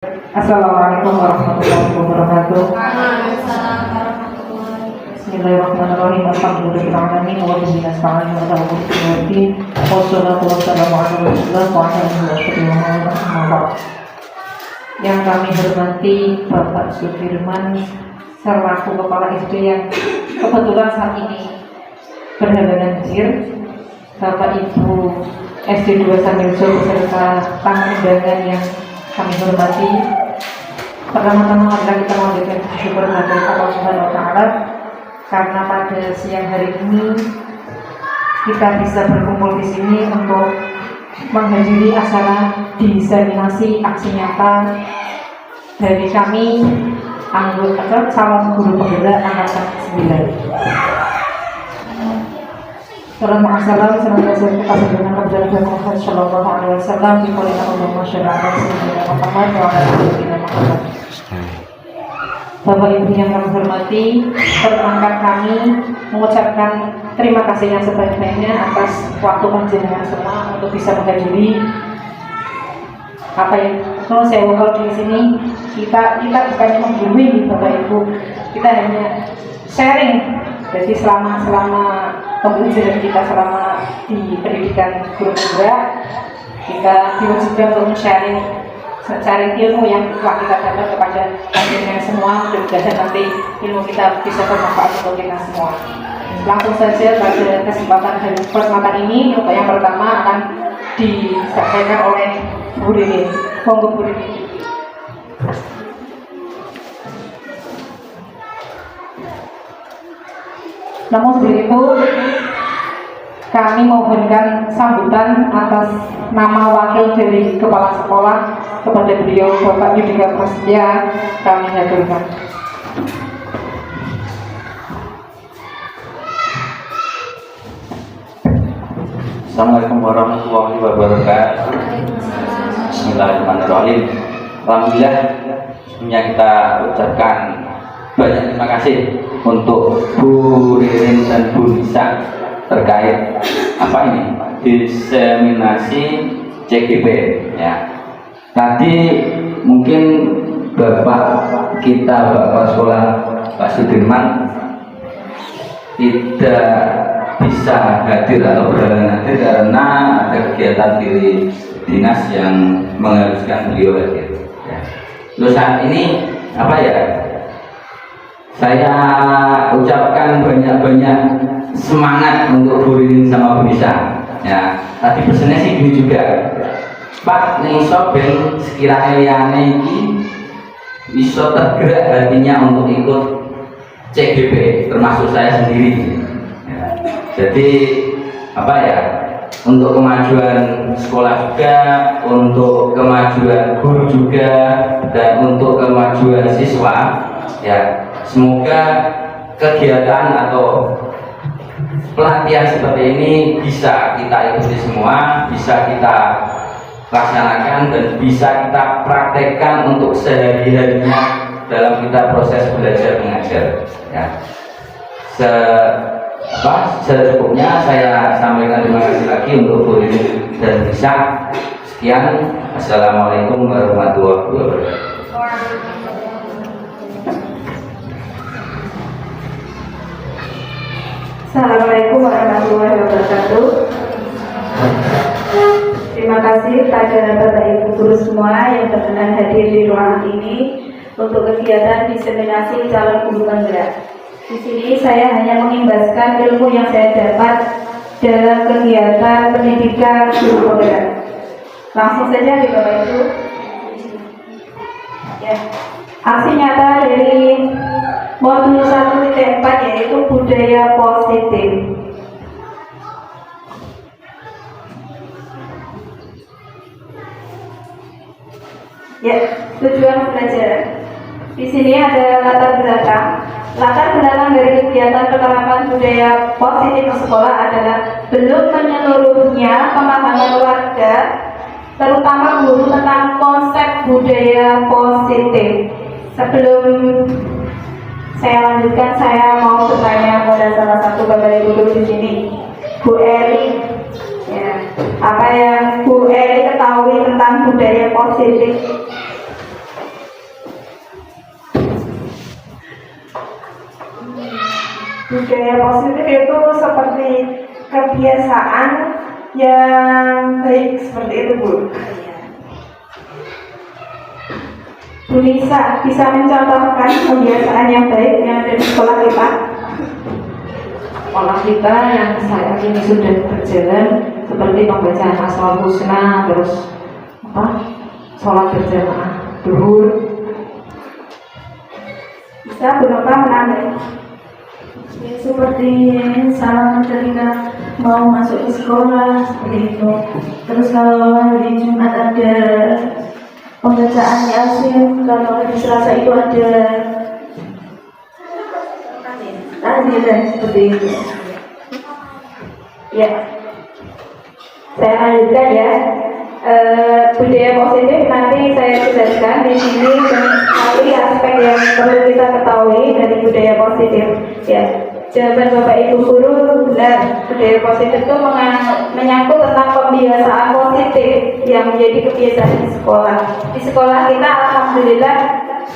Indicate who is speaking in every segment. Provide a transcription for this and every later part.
Speaker 1: Assalamualaikum warahmatullahi wabarakatuh. Bismillahirrahmanirrahim. Alhamdulillahirrahmanirrahim. Wa bihi nasta'in wa ala alihi wassalatu wassalamu ala rasulillah wa ala alihi wasallam. Yang kami hormati Bapak Sudirman selaku Kepala SD yang kebetulan saat ini berhalangan hadir, Bapak Ibu SD 2 Samiljo beserta tamu undangan yang kami hormati. Pertama-tama adalah kita mengucapkan syukur kepada Allah Subhanahu wa Ta'ala karena pada siang hari ini kita bisa berkumpul di sini untuk menghadiri acara diseminasi aksi nyata dari kami anggota calon guru penggerak angkatan 9. Assalamualaikum warahmatullahi wabarakatuh. Bapak Ibu yang kami hormati, perkenalkan kami mengucapkan terima kasih yang sebanyak-banyaknya atas waktu panjenengan semua untuk bisa menghadiri apa yang saya kalau di sini kita bukannya menggurui Bapak Ibu, kita hanya sharing. Jadi selama pembelajaran kita selama di pendidikan guru penggerak, kita diwajibkan untuk sharing ilmu yang telah kita dapat kepada panjenengan semua. Mudah-mudahan nanti ilmu kita bisa bermanfaat untuk kita semua. Langsung saja pada kesempatan ini, untuk yang pertama akan disampaikan oleh Bu Rini. Monggo Bu Rini. Namun sebelum itu kami memberikan sambutan atas nama wakil dari Kepala Sekolah kepada beliau Bapak Yudhika Prasetya, kami haturkan.
Speaker 2: Assalamualaikum warahmatullahi wabarakatuh. Bismillahirrahmanirrahim. Alhamdulillah, sebelumnya kita ucapkan banyak terima kasih untuk Bu Ririn dan Bu Nisa terkait apa ini diseminasi CGP ya. Tadi mungkin Bapak sekolah Pak Sudirman tidak bisa hadir atau berhalangan hadir karena ada kegiatan di dinas yang mengharuskan beliau hadir ya. Terus saat ini apa ya, saya ucapkan banyak-banyak semangat untuk Bu Ririn sama Bu Nisa ya. Tadi pesannya sih gini juga, Pak Niso ben sekiranya liane ini bisa tergerak hatinya untuk ikut CGP, termasuk saya sendiri ya. Jadi apa ya, untuk kemajuan sekolah juga, untuk kemajuan guru juga, dan untuk kemajuan siswa ya. Semoga kegiatan atau pelatihan seperti ini bisa kita ikuti semua, bisa kita laksanakan dan bisa kita praktekkan untuk sehari-harinya dalam kita proses belajar mengajar ya. Secukupnya saya sampaikan terima kasih lagi untuk Bu Ririn dan Nisa. Sekian, assalamualaikum warahmatullahi wabarakatuh.
Speaker 3: Assalamualaikum warahmatullahi wabarakatuh. Terima kasih pada Bapak Ibu guru semua yang berkenan hadir di ruangan ini untuk kegiatan diseminasi calon guru penggerak. Di sini saya hanya mengimbaskan ilmu yang saya dapat dalam kegiatan pendidikan guru penggerak. Langsung saja di Bapak Ibu. Ya. Aksi nyata dari modul 1.4 yaitu budaya positif. Ya, tujuan pelajaran. Di sini ada latar belakang. Latar belakang dari kegiatan penerapan budaya positif di sekolah adalah belum menyeluruhnya pemahaman warga, terutama guru tentang konsep budaya positif. Sebelum saya lanjutkan, saya mau bertanya kepada salah satu Bapak Ibu guru di sini, Bu Eri. Ya, apa yang Bu Eri ketahui tentang budaya positif? Budaya positif itu seperti kebiasaan yang baik seperti itu, Bu. Bu Lisa bisa mencontohkan kebiasaan yang baik yang ada di sekolah kita?
Speaker 1: Sekolah kita yang saya ini sudah berjalan seperti pembacaan Asmaul Husna, terus sholat berjamaah duhur.
Speaker 3: Bisa Bu Nova menambah?
Speaker 4: Ya, seperti salam ketika mau masuk ke sekolah seperti itu. Terus kalau hari Jumat ada pembacaan Yasin, kalau hari Selasa itu ada tahlilan seperti itu.
Speaker 3: Ya, saya lanjutkan ya. Budaya positif nanti saya jelaskan di sini sekali aspek yang perlu kita ketahui dari budaya positif. Ya, jawaban Bapak Ibu guru benar. Budaya positif itu menyangkut tentang kebiasaan positif yang menjadi kebiasaan di sekolah. Di sekolah kita alhamdulillah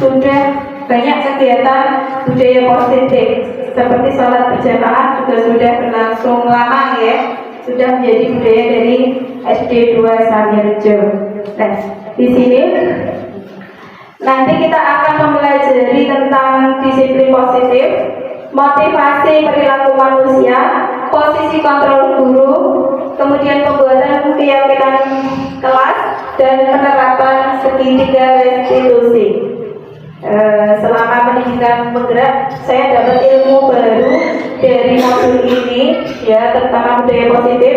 Speaker 3: sudah banyak kegiatan budaya positif seperti sholat berjamaah juga sudah berlangsung lama ya. Sudah menjadi budaya dari SD 2 Samirejo. Nah, di sini nanti kita akan mempelajari tentang disiplin positif, motivasi perilaku manusia, posisi kontrol guru, kemudian pembuatan keyakinan kelas, dan penerapan segitiga restitusi. Selama pendidikan bergerak, saya dapat ilmu baru dari modul ini, ya, terutama budaya positif.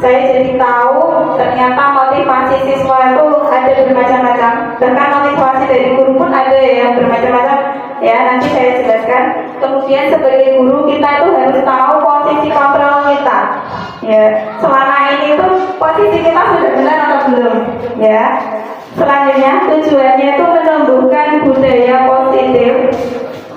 Speaker 3: Saya jadi tahu ternyata motivasi siswa itu ada bermacam-macam. Bahkan motivasi dari guru pun ada yang bermacam-macam. Ya, nanti saya jelaskan. Kemudian sebagai guru kita itu harus tahu posisi kontrol kita. Ya, selama ini itu posisi kita sudah benar atau belum? Ya. Selanjutnya tujuannya itu menumbuhkan budaya positif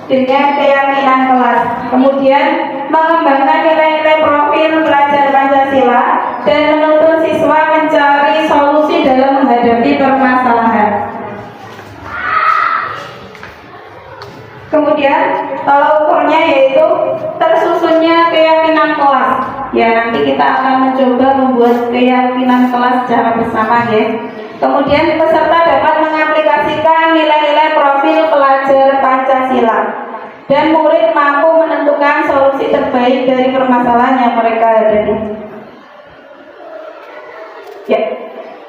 Speaker 3: dengan keyakinan kelas. Kemudian mengembangkan nilai-nilai profil pelajar Pancasila dan menuntun siswa mencari solusi dalam menghadapi permasalahan. Kemudian tolak ukurnya yaitu tersusunnya keyakinan kelas. Ya, nanti kita akan mencoba membuat keyakinan kelas secara bersama ya. Kemudian peserta dapat mengaplikasikan nilai-nilai profil pelajar Pancasila dan murid mampu menentukan solusi terbaik dari permasalahan yang mereka hadapi. Ya,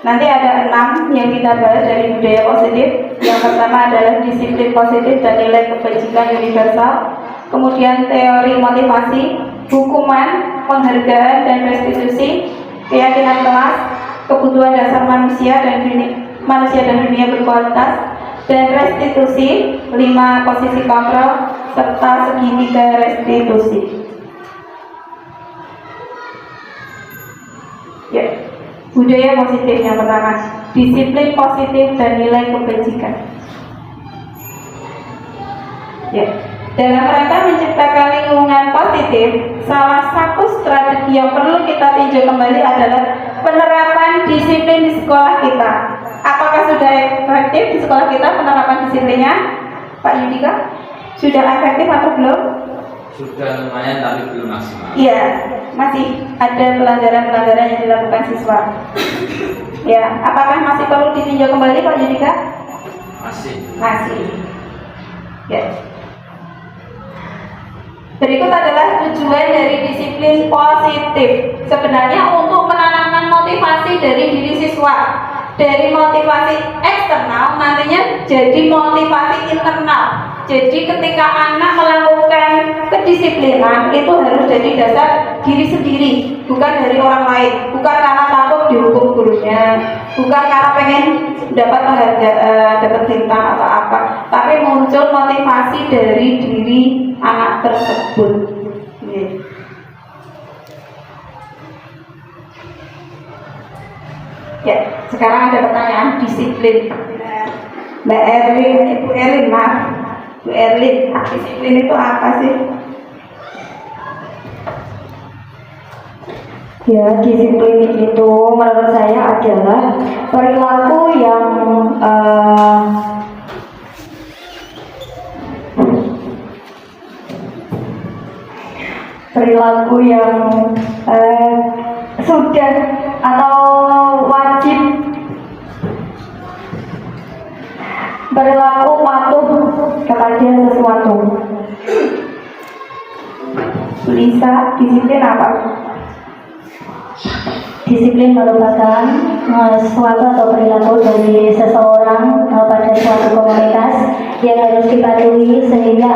Speaker 3: nanti ada 6 yang kita bahas dari budaya positif. Yang pertama adalah disiplin positif dan nilai kebajikan universal. Kemudian teori motivasi, hukuman, penghargaan dan restitusi, keyakinan kelas, kebutuhan dasar manusia dan dunia berkualitas, dan restitusi, 5 posisi kontrol serta segitiga restitusi. Ya, budaya positif yang pertama, disiplin positif dan nilai kebajikan. Ya, dalam rangka menciptakan lingkungan positif, salah satu strategi yang perlu kita tinjau kembali adalah penerapan disiplin di sekolah kita. Apakah sudah efektif di sekolah kita penerapan disiplinnya, Pak Yudika? Sudah efektif atau belum?
Speaker 2: Sudah lumayan tapi belum maksimal.
Speaker 3: Iya, masih ada pelanggaran-pelanggaran yang dilakukan siswa. Ya, apakah masih perlu ditinjau kembali, Pak Yudika?
Speaker 2: Masih.
Speaker 3: Masih. Ya. Berikut adalah tujuan dari disiplin positif. Sebenarnya untuk menanamkan motivasi dari diri siswa. Dari motivasi eksternal nantinya jadi motivasi internal. Jadi ketika anak melakukan kedisiplinan itu harus jadi dasar diri sendiri, bukan dari orang lain. Bukan karena takut dihukum gurunya, bukan karena pengen dapat penghargaan, dapat bintang atau apa, tapi muncul motivasi dari diri anak tersebut. Ya, sekarang ada pertanyaan disiplin. Mbak Erlin, Ibu Erlin, maaf, Bu Erlin, disiplin itu apa sih?
Speaker 4: Ya, disiplin itu menurut saya adalah perilaku yang
Speaker 3: perilaku yang sudah atau wajib berlaku patuh kepada sesuatu. Lisa, disiplin apa?
Speaker 4: Disiplin merupakan suatu atau perilaku dari seseorang pada suatu komunitas yang harus dipatuhi sehingga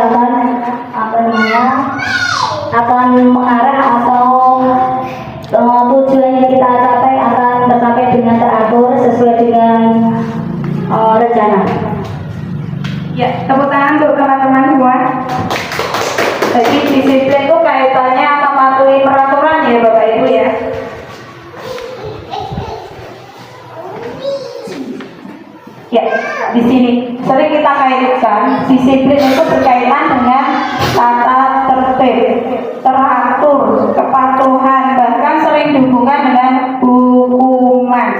Speaker 4: akan mengarah atau tujuan yang kita capai akan tercapai dengan teratur sesuai dengan rencana.
Speaker 3: Ya, tepuk tangan untuk teman-teman semua. Jadi disiplin itu kaitannya mematuhi peraturan ya Bapak Ibu ya. Ya, di sini sering kita kaitkan disiplin itu berkaitan dengan tata tertib, teratur, kepatuhan, bahkan sering dihubungkan dengan hukuman.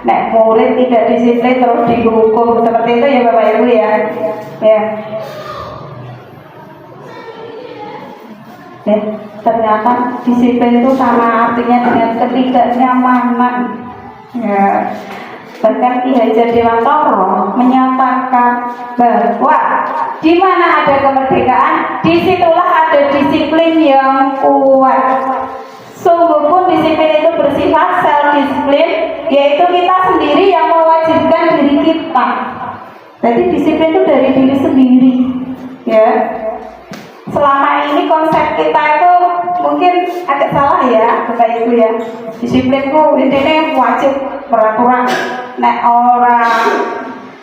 Speaker 3: Nah, murid tidak disiplin terus dihukum seperti itu ya Bapak Ibu ya. Ya, ternyata disiplin itu sama artinya dengan ketidaknyamanan. Ya. Bahkan Ki Hajar Dewantara menyatakan bahwa di mana ada kemerdekaan, disitulah ada disiplin yang kuat. Sungguh pun disiplin itu bersifat self-disiplin, yaitu kita sendiri yang mewajibkan diri kita. Jadi disiplin itu dari diri sendiri, ya. Selama ini konsep kita itu mungkin agak salah ya, Bapak Ibu ya. Disiplin itu intinya wajib peraturan. Nah, orang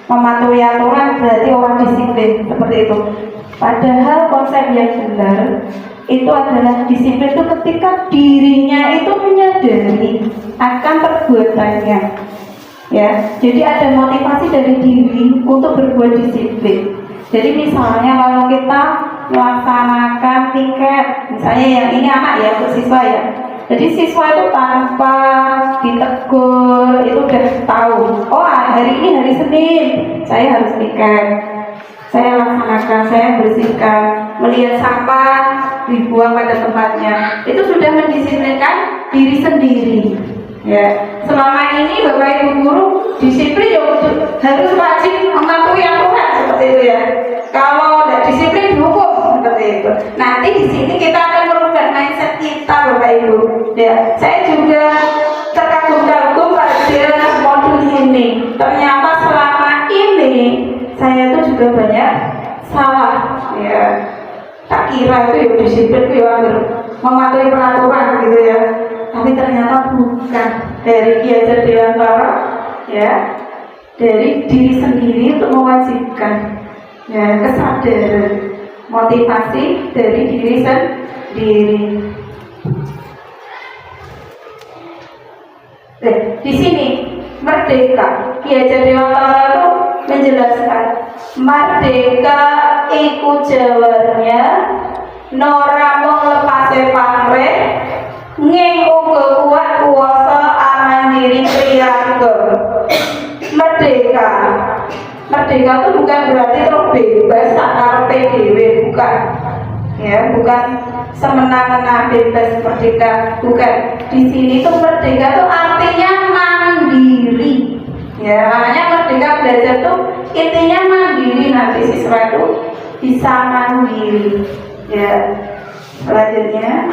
Speaker 3: mematuhi aturan berarti orang disiplin, seperti itu. Padahal konsep yang benar itu adalah disiplin itu ketika dirinya itu menyadari akan perbuatannya. Ya, jadi ada motivasi dari diri untuk berbuat disiplin. Jadi misalnya kalau kita melaksanakan piket, misalnya yang ini anak ya, untuk siswa ya. Jadi siswa itu tanpa ditegur itu udah tahu, oh hari ini hari Senin, saya harus piket, saya laksanakan, saya bersihkan, melihat sampah dibuang pada tempatnya, itu sudah mendisiplinkan diri sendiri. Ya, selama ini Bapak Ibu guru disiplin ya harus wajib mematuhi aturan seperti itu ya. Kalau tidak disiplin dihukum seperti itu. Nanti di sini kita akan merubah mindset kita Bapak Ibu. Ya, saya juga terkagum-kagum pada modul ini. Ternyata selama ini saya itu juga banyak salah. Ya, tak kira itu ya disiplin itu ya mematuhi peraturan gitu ya. Tapi ternyata bukan. Dari Ki Hajar Dewantara ya, dari diri sendiri untuk mewajibkan ya, kesadaran, motivasi dari diri sendiri. Di sini merdeka, Ki Hajar Dewantara itu menjelaskan merdeka iku jawarnya nora mung lepase pamrih nging uga kuat kuasa aman diri priyaga. Merdeka itu bukan berarti terus bebas karepe dhewe, bukan. Ya, bukan semena-mena bebas merdeka, bukan. Di sini tuh merdeka itu artinya mandiri. Ya, makanya merdeka belajar tuh intinya mandiri, nanti siswa itu bisa mandiri. Ya, selanjutnya.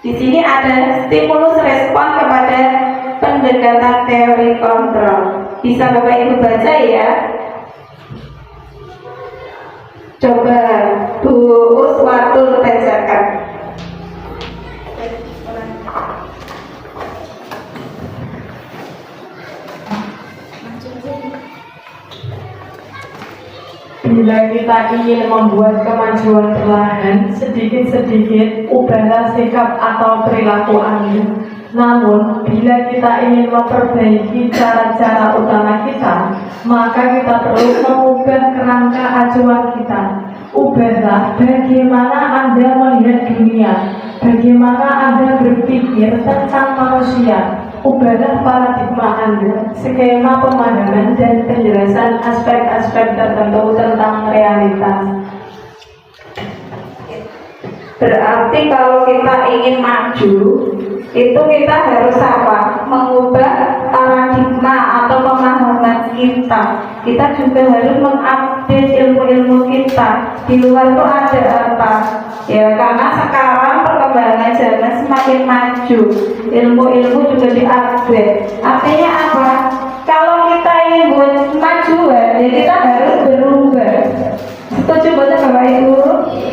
Speaker 3: Di sini ada stimulus respon kepada pendekatan teori kontrol. Bisa Bapak Ibu baca ya. Coba Bu Uswatul bacakan.
Speaker 5: Bila kita ingin membuat kemajuan perlahan, sedikit-sedikit ubahlah sikap atau perilaku Anda. Namun, bila kita ingin memperbaiki cara-cara utama kita, maka kita perlu mengubah kerangka acuan kita. Ubahlah bagaimana Anda melihat dunia, bagaimana Anda berpikir tentang manusia. Ubahlah paradigma Anda, skema pemahaman dan penjelasan aspek-aspek tertentu tentang realitas.
Speaker 3: Berarti kalau kita ingin maju, itu kita harus apa? Mengubah paradigma atau pemahaman kita. Kita juga harus mengupdate ilmu-ilmu kita. Di luar itu ada apa? Ya, karena sekarang perkembangan zaman semakin maju, ilmu-ilmu juga diupdate. Artinya apa? Kalau kita ingin buat maju, ya kita harus berubah. Setuju betul Bapak Ibu?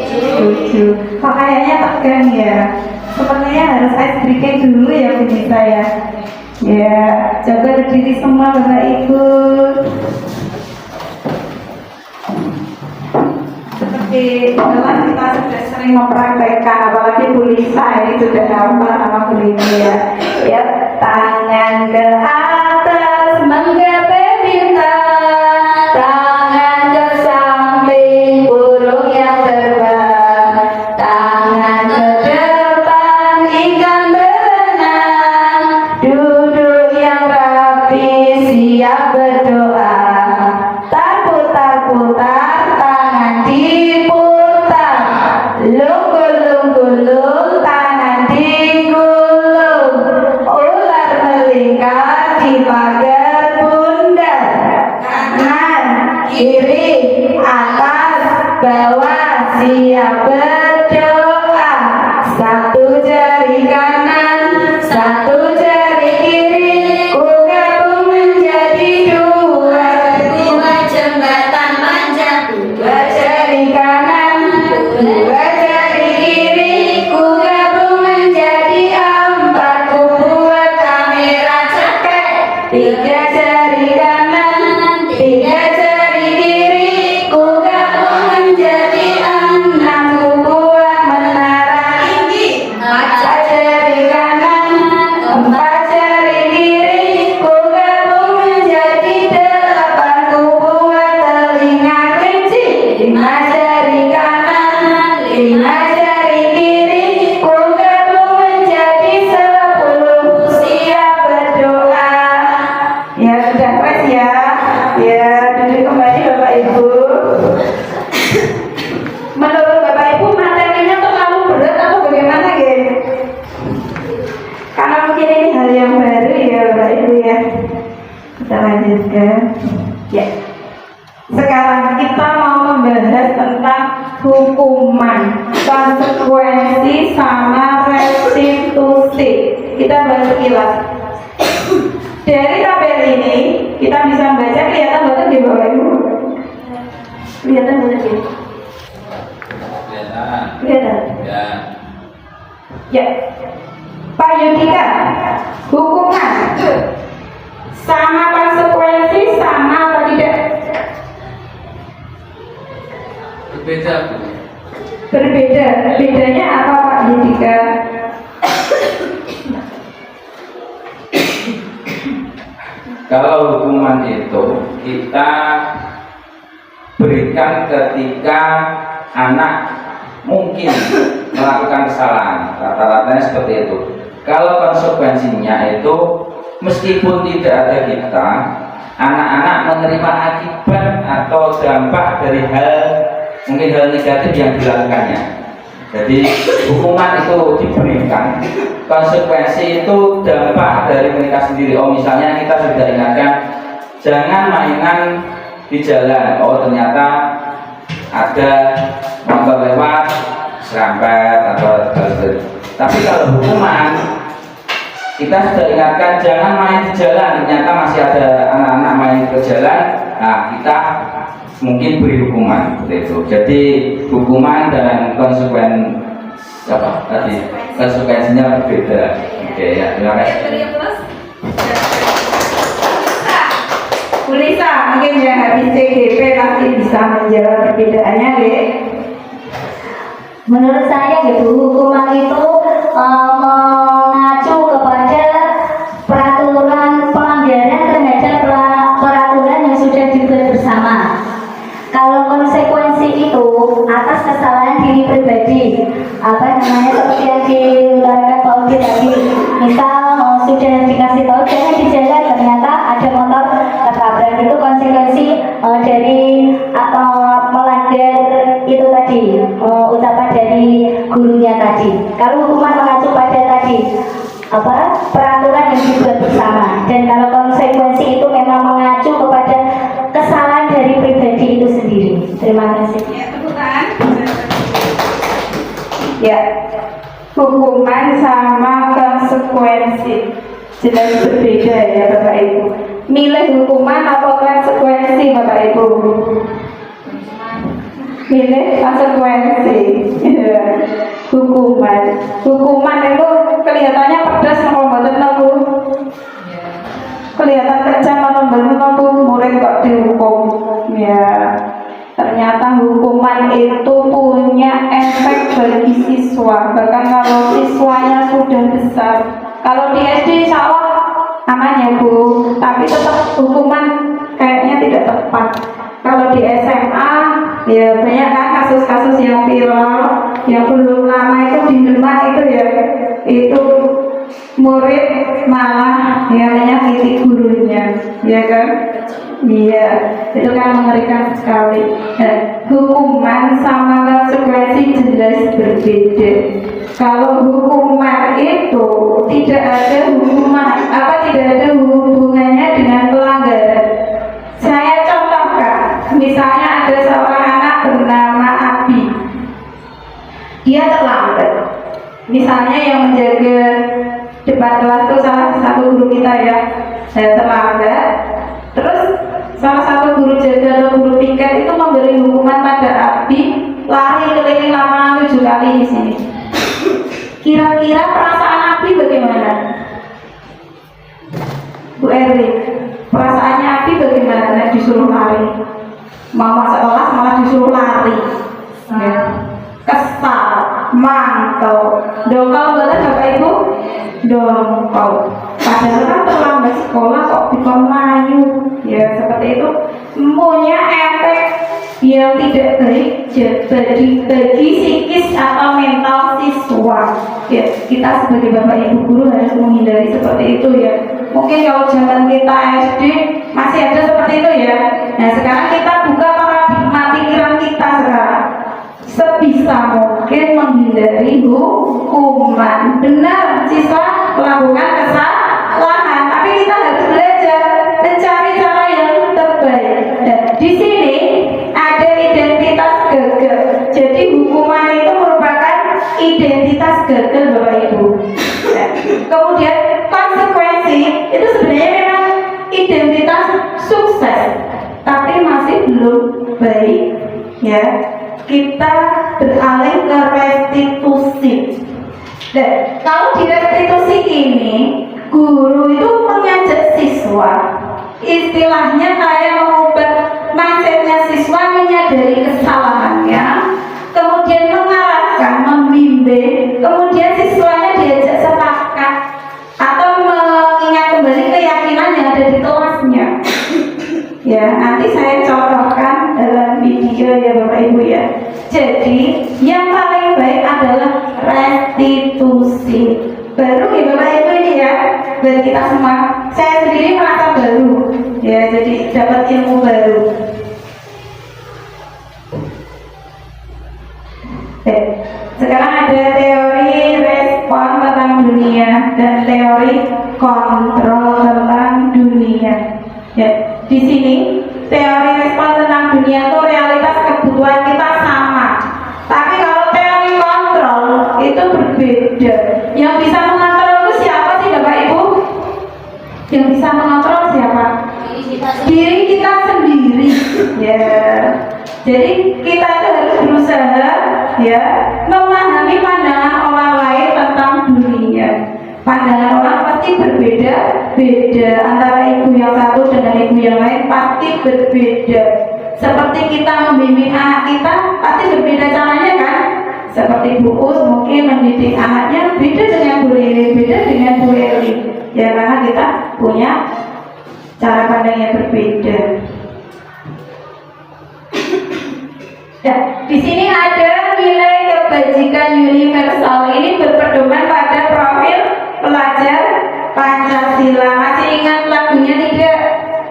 Speaker 3: Setuju. Kok kayaknya tegang ya? Sepertinya harus ice breaking dulu ya bunyi saya. Ya, coba berdiri semua Bapak Ibu. Seperti jelas kita sudah sering mempraktekkan, apalagi Bu Lisa ini sudah hafal sama Bu Lini ya. Ya, tangan ke atas menggapai bintang, tangan ke samping burung yang terbang, tangan ke depan ikan berenang, duduk yang rapi siap berdoa, putar-putar tangan diputar, lunggul-lunggul tangan digulung, ular melingkar di pagar bundar, kanan kiri atas bawah siap berdoa, satu jari kanan satu jari kiri ku gabung menjadi dua jembatan panjang, dua jari kanan dua jari kiri ku gabung menjadi empat, ku buat kamera cekek, tiga jari kanan tiga jari kiri ku gabung menjadi enam, ku buat menara tinggi, empat jari kanan empat jari kiri ku gabung menjadi delapan, ku buat telinga kelinci, lima jari kanan lima jari kiri ku gabung menjadi 10, siap berdoa. Ya sudah keras ya. Ya, duduk kembali Bapak Ibu. Menurut Bapak Ibu materinya terlalu berat atau bagaimana ya? Karena mungkin ini hal yang baru ya Bapak Ibu ya. Kita lanjutkan. Ya. Sekarang kita mau membahas tentang hukuman, konsekuensi sama restitusi. Kita bahas sekilas. Dari tabel ini kita bisa membaca, kelihatan betul di bawah Ibu. Kelihatan betul ya?
Speaker 2: Kelihatan.
Speaker 3: Kelihatan.
Speaker 2: Ya.
Speaker 3: Ya. Pak Yudika, hukuman sama konsekuensi sama apa tidak?
Speaker 2: Berbeda.
Speaker 3: Berbeda. Bedanya apa Pak Yudika?
Speaker 2: Kalau hukuman itu kita berikan ketika anak mungkin melakukan kesalahan, rata-ratanya seperti itu. Kalau konsekuensinya itu meskipun tidak ada kita, anak-anak menerima akibat atau dampak dari mungkin hal negatif yang dilakukannya. Jadi hukuman itu diberikan, konsekuensi itu dampak dari mereka sendiri. Oh misalnya kita sudah ingatkan jangan mainan di jalan. Oh ternyata ada motor lewat serempet atau hal. Tapi kalau hukuman kita sudah ingatkan jangan main di jalan, ternyata masih ada anak-anak main ke jalan. Nah kita mungkin beri hukuman seperti itu. Jadi hukuman dan konsekuensinya berbeda. Oke ya, terima kasih.
Speaker 3: Bu Lisa, mungkin yang habis CGP pasti bisa menjawab perbedaannya, deh.
Speaker 6: Menurut saya gitu, hukuman itu mengacu kepada peraturan pelanggaran terhadap peraturan yang sudah dibuat bersama. Kalau konsekuensi itu atas kesalahan diri pribadi, seperti yang diutarakan Pak Udi tadi, misal sudah dikasih tahu jangan di jalan, ternyata ada motor tertabrak, itu konsekuensi dari melanggar itu tadi ucapan dari gurunya tadi. Kalau hukuman mengacu pada tadi peraturan yang dibuat bersama, dan kalau konsekuensi itu memang mengacu kepada kesalahan dari pribadi itu sendiri. Terima kasih.
Speaker 3: Ya, hukuman sama konsekuensi jelas berbeda ya Bapak Ibu. Milih hukuman atau konsekuensi Bapak Ibu? Milih konsekuensi. Hukuman itu kelihatannya pedas kalau mboten nopo. Kelihatan kejam atau mboten nopo, murid kok dihukum. Ya. Ternyata hukuman itu punya efek bagi siswa, bahkan kalau siswanya sudah besar. Kalau di SD insya Allah aman ya Bu, tapi tetap hukuman kayaknya tidak tepat. Kalau di SMA ya banyak kan kasus-kasus yang viral, yang belum lama itu di Demak itu ya, itu murid malah yang menyakiti gurunya, ya kan? Iya, itu kan mengerikan sekali. Hukuman sama konsekuensi jelas berbeda. Kalau hukuman itu tidak ada tidak ada hubungannya dengan pelanggaran. Saya contohkan, misalnya ada seorang anak bernama Abi, dia terlambat. Misalnya yang menjaga debat kelas itu salah satu guru kita ya, saya terlambat. Terus salah satu guru jaga atau guru piket itu memberi hukuman pada Abi lari keliling lapangan 7 kali di sini. Kira-kira perasaan Abi bagaimana? Bu Erwin, perasaannya Abi bagaimana disuruh lari? Mau masuk kelas malah disuruh lari. Ya. Kesal, mantel, dongkal banget Bapak Ibu, dongkal. Padahal kan terlambat sekolah kok bisa melayu. Ya seperti itu, punya efek yang tidak baik bagi psikis atau mental siswa. Ya, kita sebagai Bapak Ibu guru harus menghindari seperti itu ya. Mungkin kalau zaman kita SD masih ada seperti itu ya. Nah sekarang kita buka paradigma pikiran kita sekarang. Sebisa mungkin menghindari hukuman. Benar, siswa melakukan kesalahan, tapi kita harus belajar mencari cara yang terbaik. Dan di sini ada identitas gagal. Jadi hukuman itu merupakan identitas gagal Bapak Ibu. Nah, kemudian konsekuensi itu sebenarnya memang identitas sukses, tapi masih belum baik ya. Kita beralih ke restitusi. Dan kalau di restitusi ini guru itu mengajak siswa, istilahnya kayak mengubah mindsetnya siswa, menyadari kesalahannya, kemudian mengarahkan, membimbing, kemudian siswanya diajak sepakat atau mengingat kembali keyakinan yang ada di kelasnya. Ya, nanti saya contohkan dalam video ya Bapak Ibu ya. Jadi yang paling baik adalah restitusi. Baru ya Bapak Ibu ini ya, buat kita semua. Saya sendiri merasa baru ya, jadi dapat ilmu baru. Sekarang ada teori respon tentang dunia dan teori kontrol tentang dunia. Ya, di sini teori respon tentang dunia itu realitas kebutuhan kita sama. Tapi kalau teori kontrol itu berbeda. Yang bisa mengontrol itu siapa sih Bapak Ibu? Yang bisa mengontrol siapa? Diri kita sendiri. Ya. Jadi kita itu harus berusaha ya memahami pandangan orang lain tentang dunia. Pandangan orang pasti berbeda-beda, antara ibu yang satu dengan ibu yang lain pasti berbeda. Seperti kita membimbing anak kita pasti berbeda caranya kan? Seperti Bu Us mungkin mendidik anaknya beda dengan Bu Lili, beda dengan Bu Eli. Ya karena kita punya cara pandang yang berbeda. Ya, di sini ada nilai kebajikan universal. Ini berpedoman pada profil pelajar Pancasila. Masih ingat lagunya tidak?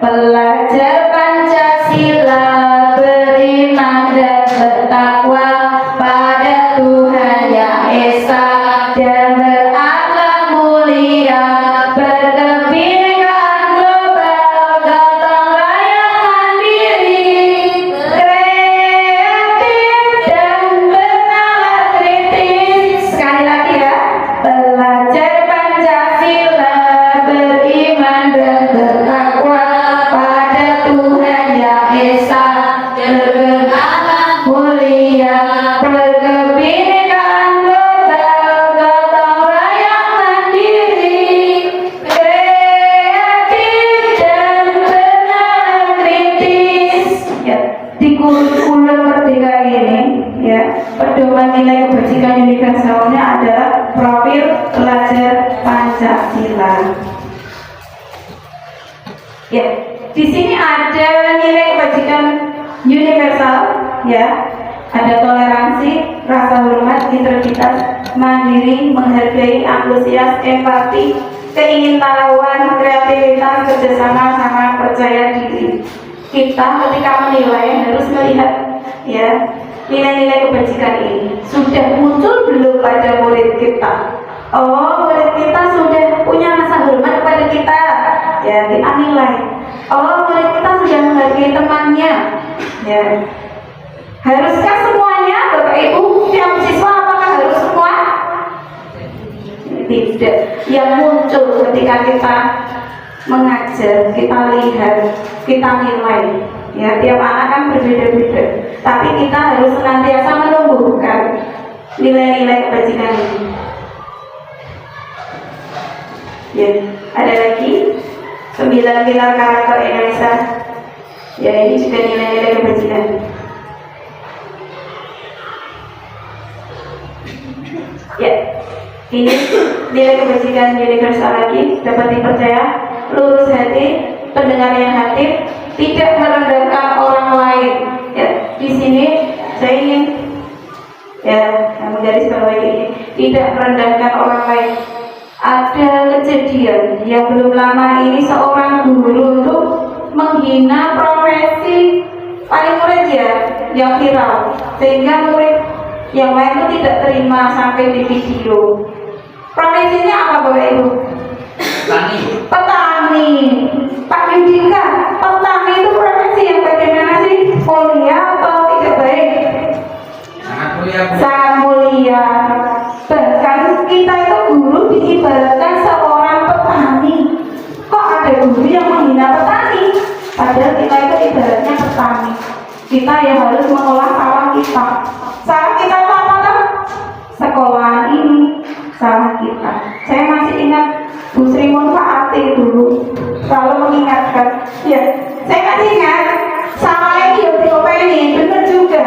Speaker 3: Pelajar Pancasila beriman dan
Speaker 6: bertakwa pada Tuhan Yang Esa dan berakhlak mulia, berkebinekaan global, gotong royong mandiri, kreatif dan bernalar kritis. Sekali lagi ya, belajar Pancasila, beriman dan bertakwa pada Tuhan Yang Esa dan berakhlak mulia, berkebinekaan global, gotong royong mandiri, kreatif dan bernalar kritis. Ya, di kurikulum Merdeka ini ya, pedoman nilai kebajikan universalnya adalah profil pelajar Pancasila. Ya, di sini ada nilai kebajikan universal ya. Ada toleransi, rasa hormat, integritas, mandiri, menghargai, antusias, empati, keingintahuan, kreativitas, kerjasama, sama percaya diri. Kita ketika menilai harus melihat ya nilai-nilai kebajikan ini sudah muncul belum pada murid kita. Oh, murid kita sudah punya rasa hormat kepada kita, ya kita nilai. Oh, murid kita sudah menghargai temannya, ya. Haruskah semuanya, Bapak Ibu, yang siswa apakah harus semua? Tidak. Yang muncul ketika kita mengajar, kita lihat, kita nilai. Ya, tiap anak kan berbeda-beda. Tapi kita harus senantiasa menumbuhkan nilai-nilai kebajikan ini. Ya, ada lagi 9 pilar karakter Indonesia. Ya, ini juga nilai-nilai kebajikan. Ya, ini nilai kebajikan universal lagi. Dapat dipercaya, lurus hati, pendengar yang aktif, tidak merendahkan orang lain. Ya, di sini saya ingin ya menggarisbawahi ini, tidak merendahkan orang lain. Ada kejadian yang belum lama ini seorang guru tuh menghina profesi paling murid ya, yang viral, sehingga murid yang lain itu tidak terima sampai di video. Profesinya apa Bapak Ibu?
Speaker 2: Petani.
Speaker 6: Petani. Pak Yudika, petani itu profesi yang bagaimana sih? Mulia atau tidak baik?
Speaker 2: Sangat mulia, Bu.
Speaker 6: Sangat mulia. Bahkan kita itu guru diibaratkan seorang petani. Kok ada guru yang menghina petani? Padahal kita itu ibaratnya petani. Kita yang harus mengolah sawah kita. Sawah kita itu apa kan? Sekolahan ini sawah kita. Saya masih ingat Bu Sri Munfaati dulu selalu mengingatkan. Ya, saya masih ingat sawah ini diopeni, benar juga.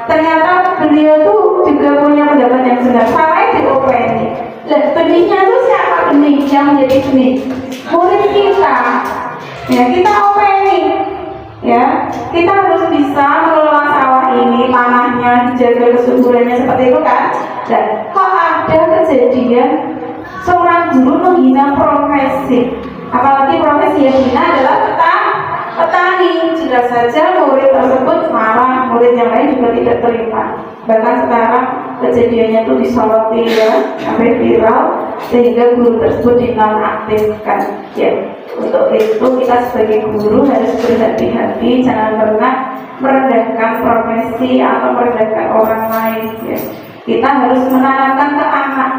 Speaker 6: Ternyata beliau tuh juga punya pendapat yang benar. Sawah diopeni. Lah, benihnya tuh siapa benih yang menjadi benih? Murid kita. Ya, kita openi. Ya, kita harus bisa mengelola sawah ini, tanahnya dijaga kesuburannya seperti itu kan. Dan kok ada kejadian seorang guru menghina profesi, apalagi profesi yang hina adalah petani. Jelas saja murid tersebut marah, murid yang lain juga tidak terima. Bahkan sekarang kejadiannya itu disoroti ya, sampai viral, sehingga guru tersebut dinonaktifkan. Ya, untuk itu kita sebagai guru harus berhati-hati, jangan pernah merendahkan profesi atau merendahkan orang lain. Ya. Kita harus menanamkan ke anak.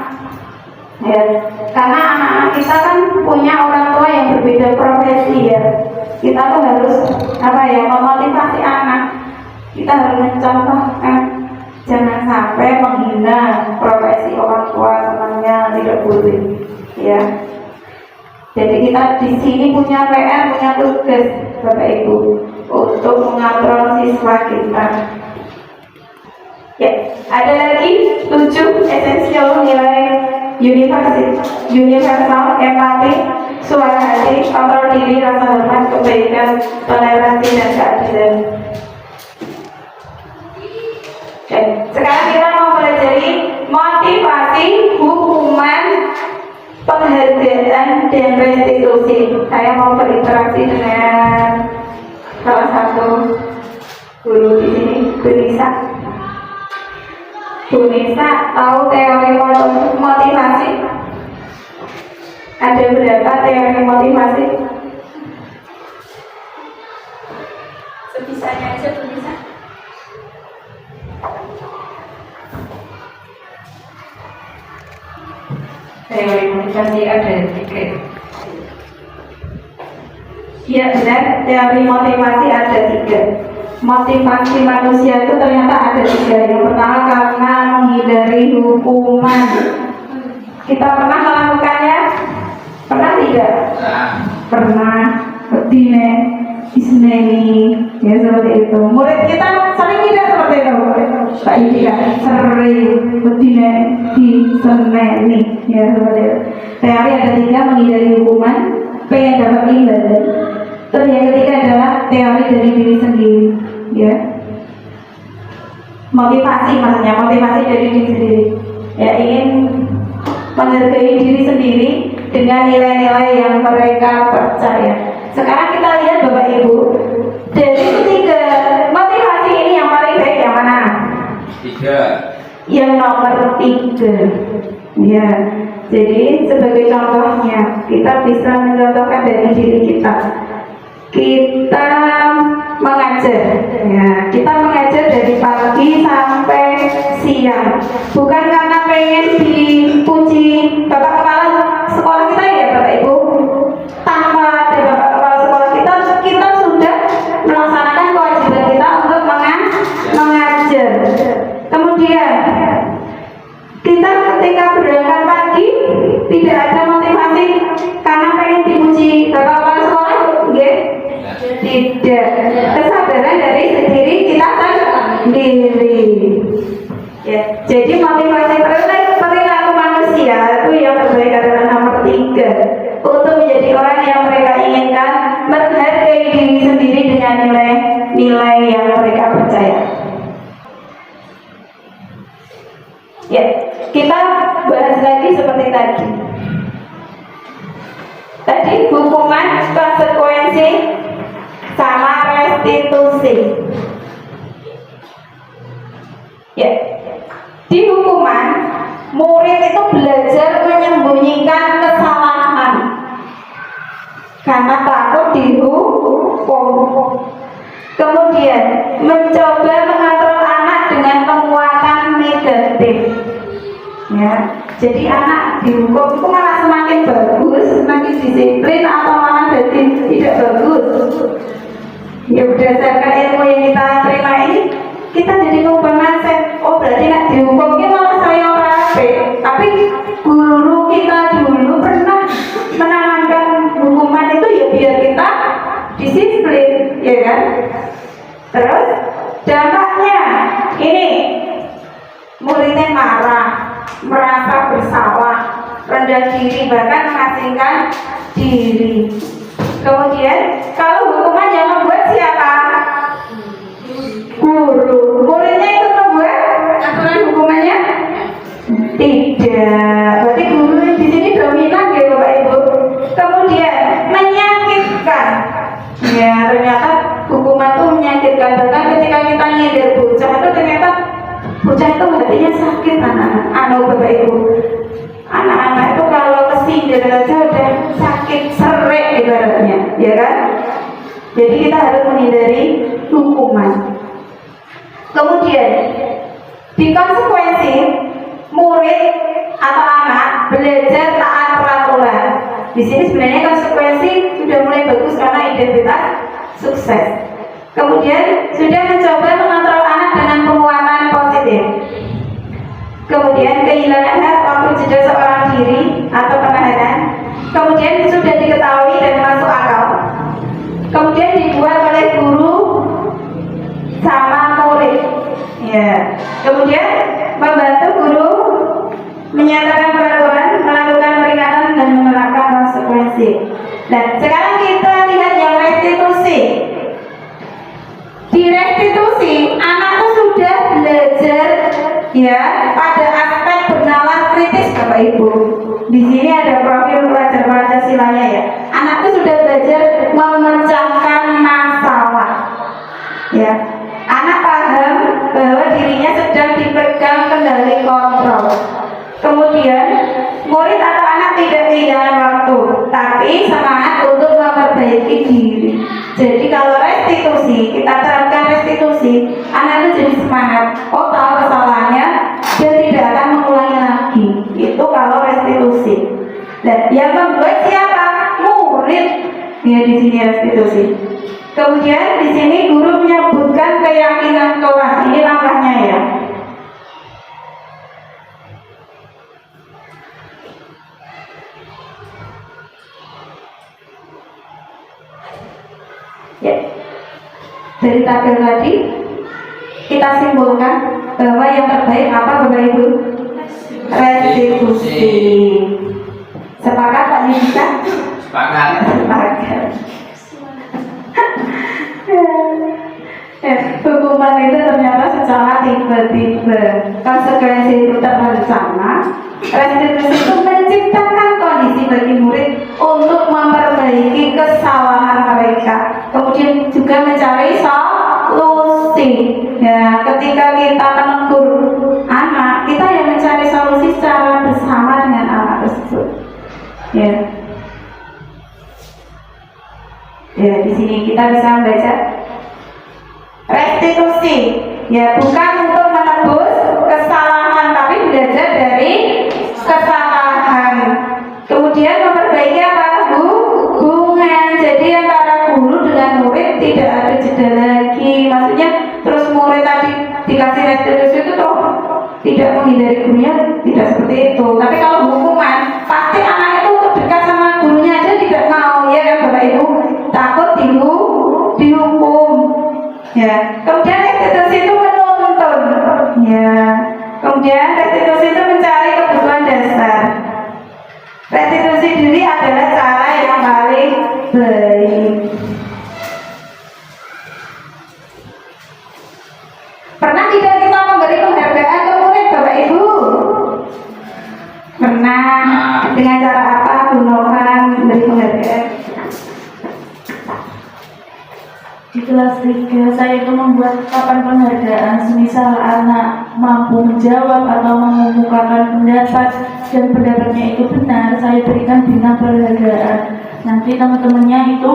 Speaker 6: Ya, karena anak-anak kita kan punya orang tua yang berbeda profesi ya. Kita tuh harus memotivasi anak. Kita harus mencontohkan, jangan sampai menghina profesi orang tua temannya, tidak boleh. Ya. Jadi kita di sini punya PR, punya tugas Bapak Ibu untuk mengatur siswa kita. Ya, ada lagi 7 esensial nilai universal, empati, suara hati, kontrol diri, rasa hormat, kebaikan, toleransi, dan keadilan. Oke, sekarang kita mau pelajari motivasi, hukuman, penghargaan, dan restitusi. Saya mau berinteraksi dengan salah satu
Speaker 3: Guru di sini Bu Nisa. Bu Nisa tahu teori motivasi? Ada berapa teori motivasi? Sebisanya aja Bu Nisa.
Speaker 1: Teori motivasi ada 3.
Speaker 3: Ya benar, teori motivasi ada 3. Motivasi manusia itu ternyata ada 3. Yang pertama karena menghindari hukuman. Kita pernah melakukannya? Pernah tidak? Pernah. Bedine, isneni, ya seperti itu. Murid kita sering tidak seperti itu. Pak Ida sering bedine diseneni, ya seperti itu. Teori ada 3, menghindari hukuman, pengen dapat ibadah. Terus yang ketiga adalah teori dari diri sendiri, ya. Motivasi maksudnya, motivasi dari diri sendiri. Ya, ingin menghargai diri sendiri dengan nilai-nilai yang mereka percaya. Sekarang kita lihat Bapak Ibu, dari 3 motivasi ini yang paling baik yang mana?
Speaker 2: 3.
Speaker 3: Yang nomor 3. Ya, jadi sebagai contohnya kita bisa mencontohkan dari diri kita. Kita mengajar, ya, kita mengajar dari pagi sampai siang, bukan karena pengen dipuji Bapak Kepala Sekolah kita ya Bapak Ibu. Tanpa ada Bapak Kepala Sekolah kita sudah melaksanakan kewajiban kita untuk mengajar. Kemudian kita ketika berangkat pagi tidak ada motivasi karena pengen dipuji Bapak Kepala Sekolah, ya? Tidak. Kesadaran dari diri kita sendiri. Ya, jadi motivasi perilaku manusia itu yang terbaik adalah nomor 3, untuk menjadi orang yang mereka inginkan, menghargai diri sendiri dengan nilai-nilai yang mereka percaya. Ya, kita bahas lagi seperti tadi. Tadi hukuman, konsekuensi, sama restitusi. Ya, di hukuman murid itu belajar menyembunyikan kesalahan karena takut dihukum. Kemudian mencoba mengatur anak dengan penguatan negatif. Ya, jadi anak dihukum itu malah semakin bagus, semakin disiplin, atau malah jadi tidak bagus. Ya, berdasarkan ilmu yang kita terima ini, kita jadi ngubah mindset. Oh, berarti nak dihukum ini malah saya rapi. Tapi guru kita dulu pernah menanamkan hukuman itu ya biar kita disiplin, ya kan? Terus dampaknya ini, muridnya marah, merasa bersalah, rendah diri, bahkan mengasingkan diri. Kemudian kalau hukuman yang membuat siapa? Guru. Muridnya ikut membuat aturan hukumannya? Tidak. Berarti guru di sini dominan ya Bapak Ibu. Kemudian menyakitkan. Ya, ternyata hukuman itu menyakitkan. Bahkan ketika kita nyindir bocah itu, ternyata bocah itu hatinya sakit, anak-anak. Bapak Ibu, anak-anak itu kalau kesindir aja udah sakit serik ibaratnya, ya kan? Jadi kita harus menghindari hukuman. Kemudian di konsekuensi, murid atau anak belajar taat peraturan. Di sini sebenarnya konsekuensi sudah mulai bagus karena identitas sukses. Kemudian sudah mencoba mengontrol anak dengan penguatan positif. Kemudian kehilangan hak waktu jeda seorang diri atau penahanan. Kemudian sudah diketahui dan masuk akal. Kemudian dibuat oleh guru sama murid. Ya. Kemudian membantu guru menyatakan peraturan, melakukan peringatan dan menerapkan konsekuensi. Nah, sekarang kita lihat yang restitusi. Di restitusi, anak itu sudah belajar ya pada aspek bernalar kritis Bapak Ibu. Di sini ada profil pelajar Pancasilanya ya. Anak itu sudah belajar memecahkan masalah. Ya. Anak paham bahwa dirinya sedang dipegang kendali kontrol. Kemudian, murid atau anak tidak kehilangan waktu, tapi semangat untuk memperbaiki diri. Jadi kalau restitusi, kita terapkan restitusi, anak itu jadi semangat. Oh, tahu kesalahannya dan tidak akan mengulangi lagi. Itu kalau restitusi. Dan yang membuat siapa? Murid. Ya, di sini restitusi. Kemudian di sini guru menyebutkan keyakinan kelas. Ini langkahnya ya. Ya, dari tabel tadi kita simpulkan bahwa yang terbaik apa Bapak Ibu? Restitusi. Sepakat Pak Yudhika?
Speaker 2: Sepakat.
Speaker 3: Sepakat. Hukuman itu ternyata secara tiba-tiba, konsekuensi itu terencana. Restitusi itu menciptakan kondisi bagi murid untuk memperbaiki kesalahan mereka, kemudian juga mencari solusi. Ya, ketika kita menegur anak, kita yang mencari solusi secara bersama dengan anak tersebut. Ya, ya di sini kita bisa membaca restitusi. Ya, bukan untuk menebus kesalahan, tapi belajar dari kesalahan. Kemudian memperbaiki apa? Hubungan. Jadi antara guru dengan murid tidak ada jeda lagi. Maksudnya terus murid tadi dikasih restitusi itu tuh tidak menghindari gurunya, tidak seperti itu. Tapi kalau hukuman, pasti anak itu untuk dekat sama gurunya aja tidak mau, ya kan Bapak Ibu? Takut dihukum. Ya. Kemudian restitusi itu menuntun. Ya. Kemudian restitusi itu mencari kebutuhan dasar. Restitusi diri adalah cara yang paling baik. Pernah tidak kita memberi penghargaan ke murid Bapak Ibu? Pernah. Dengan cara apa Bu Novan memberi penghargaan?
Speaker 4: Di kelas 3 saya itu membuat papan penghargaan, semisal anak mampu menjawab atau mengemukakan pendapat dan pendapatnya itu benar, saya berikan bintang penghargaan. Nanti teman-temannya itu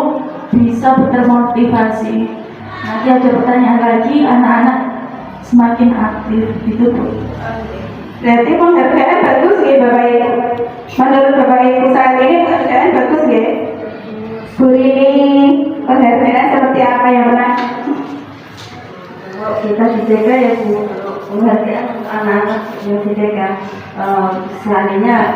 Speaker 4: bisa termotivasi. Nanti ada pertanyaan lagi, anak-anak semakin aktif gitu tuh.
Speaker 3: Berarti penghargaan bagus ya Bapak Ibu. Menurut Bapak Ibu saat ini penghargaan bagus ya. Bu Rini, penghargaan seperti apa yang pernah?
Speaker 4: Kalau kita dijaga ya Bu, penghargaan anak-anak yang dijaga. Seandainya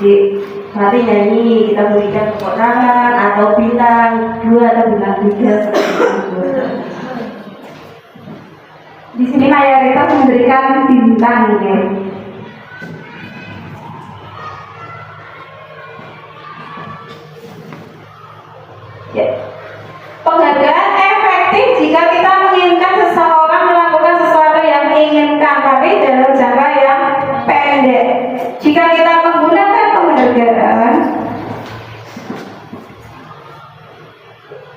Speaker 4: di hari nyanyi kita berikan tepuk tangan atau bintang 2 atau bintang 3 seperti itu.
Speaker 3: Di sini mayoritas memberikan bintang ya. Ya. Penghargaan efektif jika kita menginginkan seseorang melakukan sesuatu yang diinginkan, tapi dalam jangka yang pendek. Jika kita menggunakan penghargaan,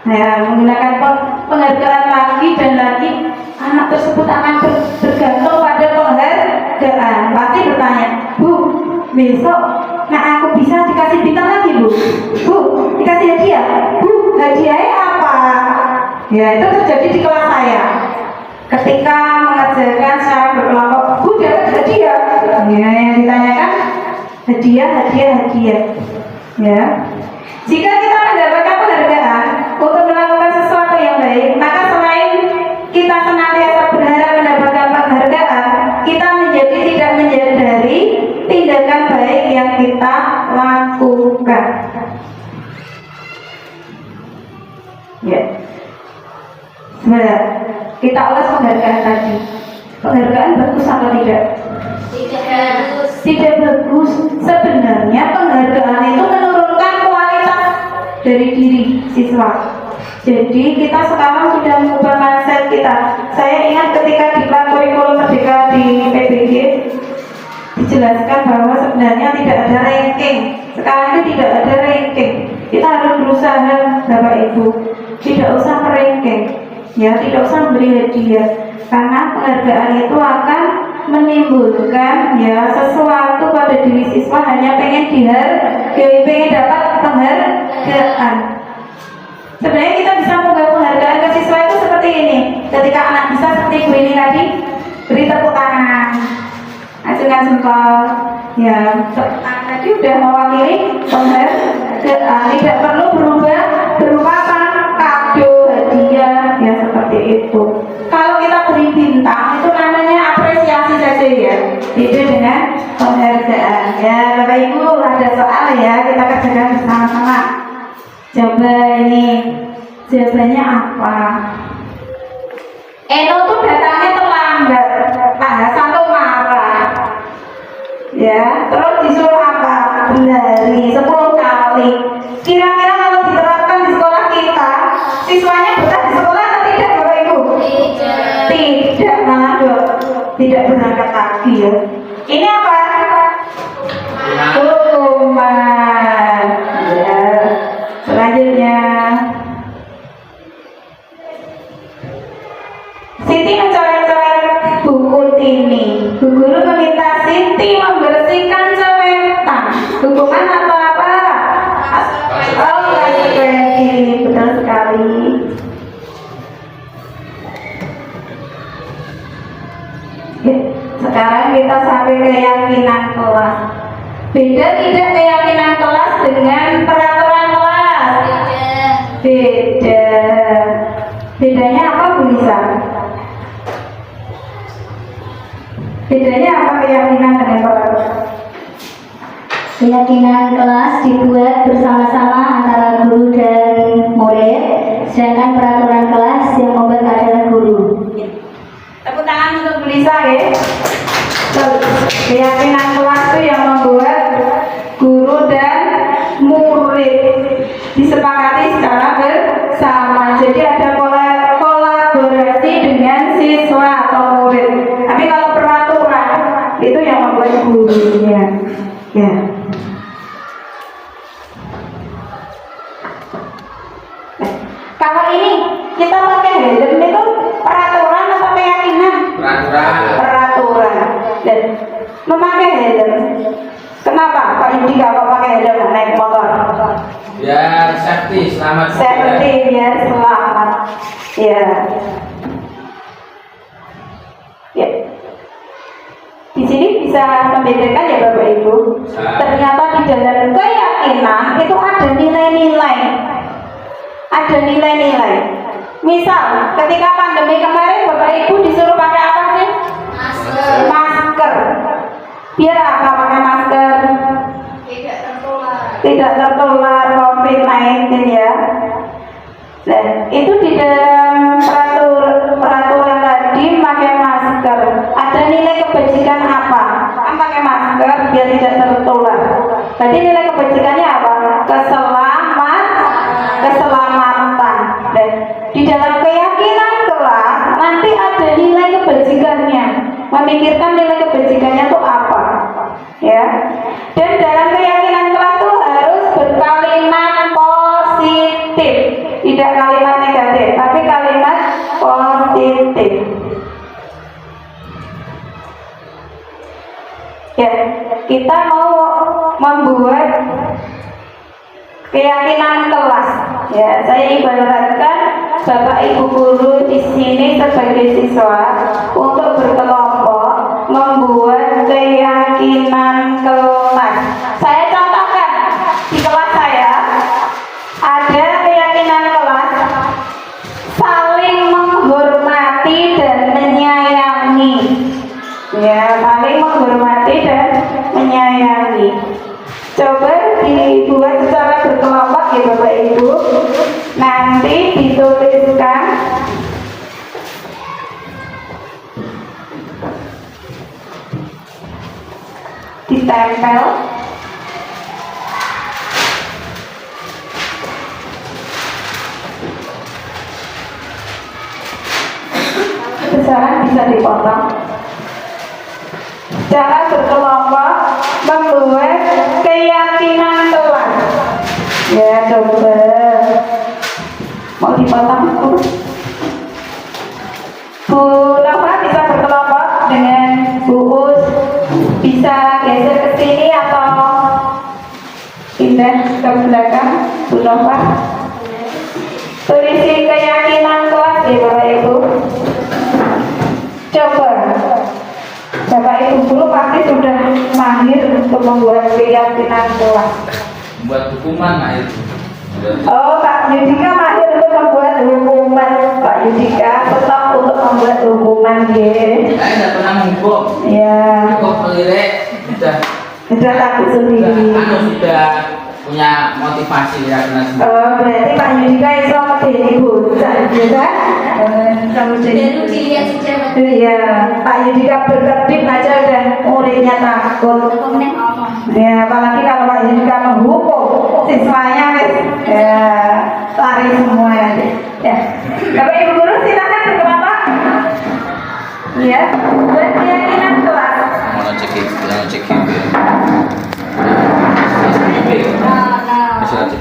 Speaker 3: menggunakan penghargaan lagi dan lagi, anak tersebut akan bergantung pada penghargaan. Pasti bertanya, Bu, besok nah aku bisa dikasih bintang lagi Bu? Bu, dikasih hadiah? Bu, hadiahnya apa? Ya, itu terjadi di kelas saya. Ketika mengajarkan secara berkelompok, Bu dapat hadiah. Ya, yang ditanyakan hadiah. Ya. Jika kita mendapatkan penghargaan untuk melakukan sesuatu yang baik, maka selain kita senantiasa berharap mendapatkan penghargaan, kita tidak menyadari tindakan baik yang kita lakukan. Ya. Sebenarnya kita ulas penghargaan tadi. Penghargaan bagus atau tidak? Tidak bagus. Sebenarnya penghargaan itu menurunkan kualitas dari diri siswa. Jadi kita sekarang sudah mengubah mindset kita. Saya ingat ketika di kurikulum Merdeka di PBG dijelaskan bahwa sebenarnya tidak ada ranking. Sekarang itu tidak ada ranking. Kita harus berusaha Bapak Ibu, tidak usah ranking.
Speaker 4: Ya, tidak usah memberi hadiah karena penghargaan itu akan menimbulkan ya sesuatu pada diri siswa hanya pengen dihargai, pengen dapat penghargaan. Sebenarnya kita bisa memberi penghargaan ke siswa itu seperti ini. Ketika anak bisa seperti Bu ini tadi, beri tepuk tangan, acungkan jempol. Ya, tepuk tangan tadi udah mewakili penghargaan. Tidak perlu berubah berupa apa? Kado, hadiah, ya seperti itu. Kalau kita beri bintang itu namanya apresiasi saja ya, beda dengan penghargaan. Ya, Bapak Ibu ada soal ya, kita kerjakan bersama-sama. Coba ini jawabannya apa? Eno tuh datangnya terlambat, Hasan tuh marah. Ya, terus disuruh apa? Berlari 10 kali. Kira-kira kalau diterapkan di sekolah kita, siswanya betah di sekolah atau tidak, Bapak Ibu? Tidak, malah tidak berangkat lagi ya. Ini apa? Hukuman. Ya. Selanjutnya, Siti mencoret-coret buku Tini. Bu guru meminta Siti membersihkan coretan. Hukuman atau apa? Oh, konsekuensi. Betul sekali. Sekarang kita sampai keyakinan kelas. Beda tidak keyakinan kelas dengan peraturan kelas? Beda. Bedanya apa, Bu Lisa? Bedanya apa keyakinan dengan peraturan?
Speaker 6: Keyakinan kelas dibuat bersama-sama antara guru dan murid, sedangkan peraturan kelas yang membuat adalah guru.
Speaker 4: Tepuk tangan untuk Bu Lisa ya. Keyakinan kelas itu yang membuat guru dan murid disepakati secara bersama. Jadi ada kolaborasi dengan siswa atau murid. Tapi kalau peraturan itu yang membuat gurunya. Ya. Kalau ini kita pakai helm itu peraturan atau keyakinan? Peraturan. Dan memakai helm. Kenapa Pak Yudi kalau pakai helm naik motor?
Speaker 2: Biar safety, selamat.
Speaker 4: Safety, biar selamat. Ya. Ya. Di sini bisa membedakan ya Bapak Ibu. Ternyata di dalam keyakinan itu ada nilai-nilai. Ada nilai-nilai. Misal, ketika pandemi kemarin Bapak Ibu disuruh pakai apa sih? Masker. Biar apa pakai masker? Tidak tertular COVID-19 ya. Dan itu di dalam peraturan tadi pakai masker. Ada nilai kebajikan apa? Kan pakai masker biar tidak tertular. Jadi nilai kebajikannya apa? Keselamatan. Dan di dalam keyakinan kelas nanti ada nilai kebajikannya. Memikirkan nilai kebajikannya itu apa? Ya. Dan dalam keyakinan kelas itu harus berkalimat positif, tidak kalimat negatif, tapi kalimat positif. Ya, kita mau membuat keyakinan kelas. Ya, saya ibaratkan Bapak Ibu guru di sini sebagai siswa untuk berkelompok membuat keyakinan kelas. Saya contohkan di kelas saya ada keyakinan kelas saling menghormati dan menyayangi. Ya, saling menghormati dan menyayangi. Coba dibuat secara berkelompok ya Bapak Ibu. Nanti dituliskan ditempel besaran bisa dipotong. Cara berkelompok membuat keyakinan kelas. Ya, coba mau dipotong
Speaker 3: Sudah Pak? Berisi keyakinan kelas ya Bapak Ibu. Coba Bapak Ibu guru pasti sudah mahir untuk membuat keyakinan kelas.
Speaker 2: Buat hukuman lah itu.
Speaker 3: Oh, Pak Yudika mahir untuk membuat hukuman. Pak Yudika tetap untuk membuat hukuman ya.
Speaker 2: Saya tidak pernah menghukum.
Speaker 3: Ya,
Speaker 2: Kok melirik
Speaker 3: sudah takut sendiri.
Speaker 2: sudah punya motivasi ya karena
Speaker 3: Berarti Pak Yudika itu medeni bocah, ya kan? Kamu
Speaker 6: Baru dilihat sejarah.
Speaker 3: Iya, Pak Yudika berkedip aja udah muridnya takut.
Speaker 6: Komen ngomong.
Speaker 3: Ya, apalagi kalau Pak Yudika menghukum siswanya, wes, ya lari semua ya. Ya, Bapak Ibu guru silakan berkembang Pak. Iya, buat keyakinan kelas.
Speaker 2: mau cek itu. Bisa cek.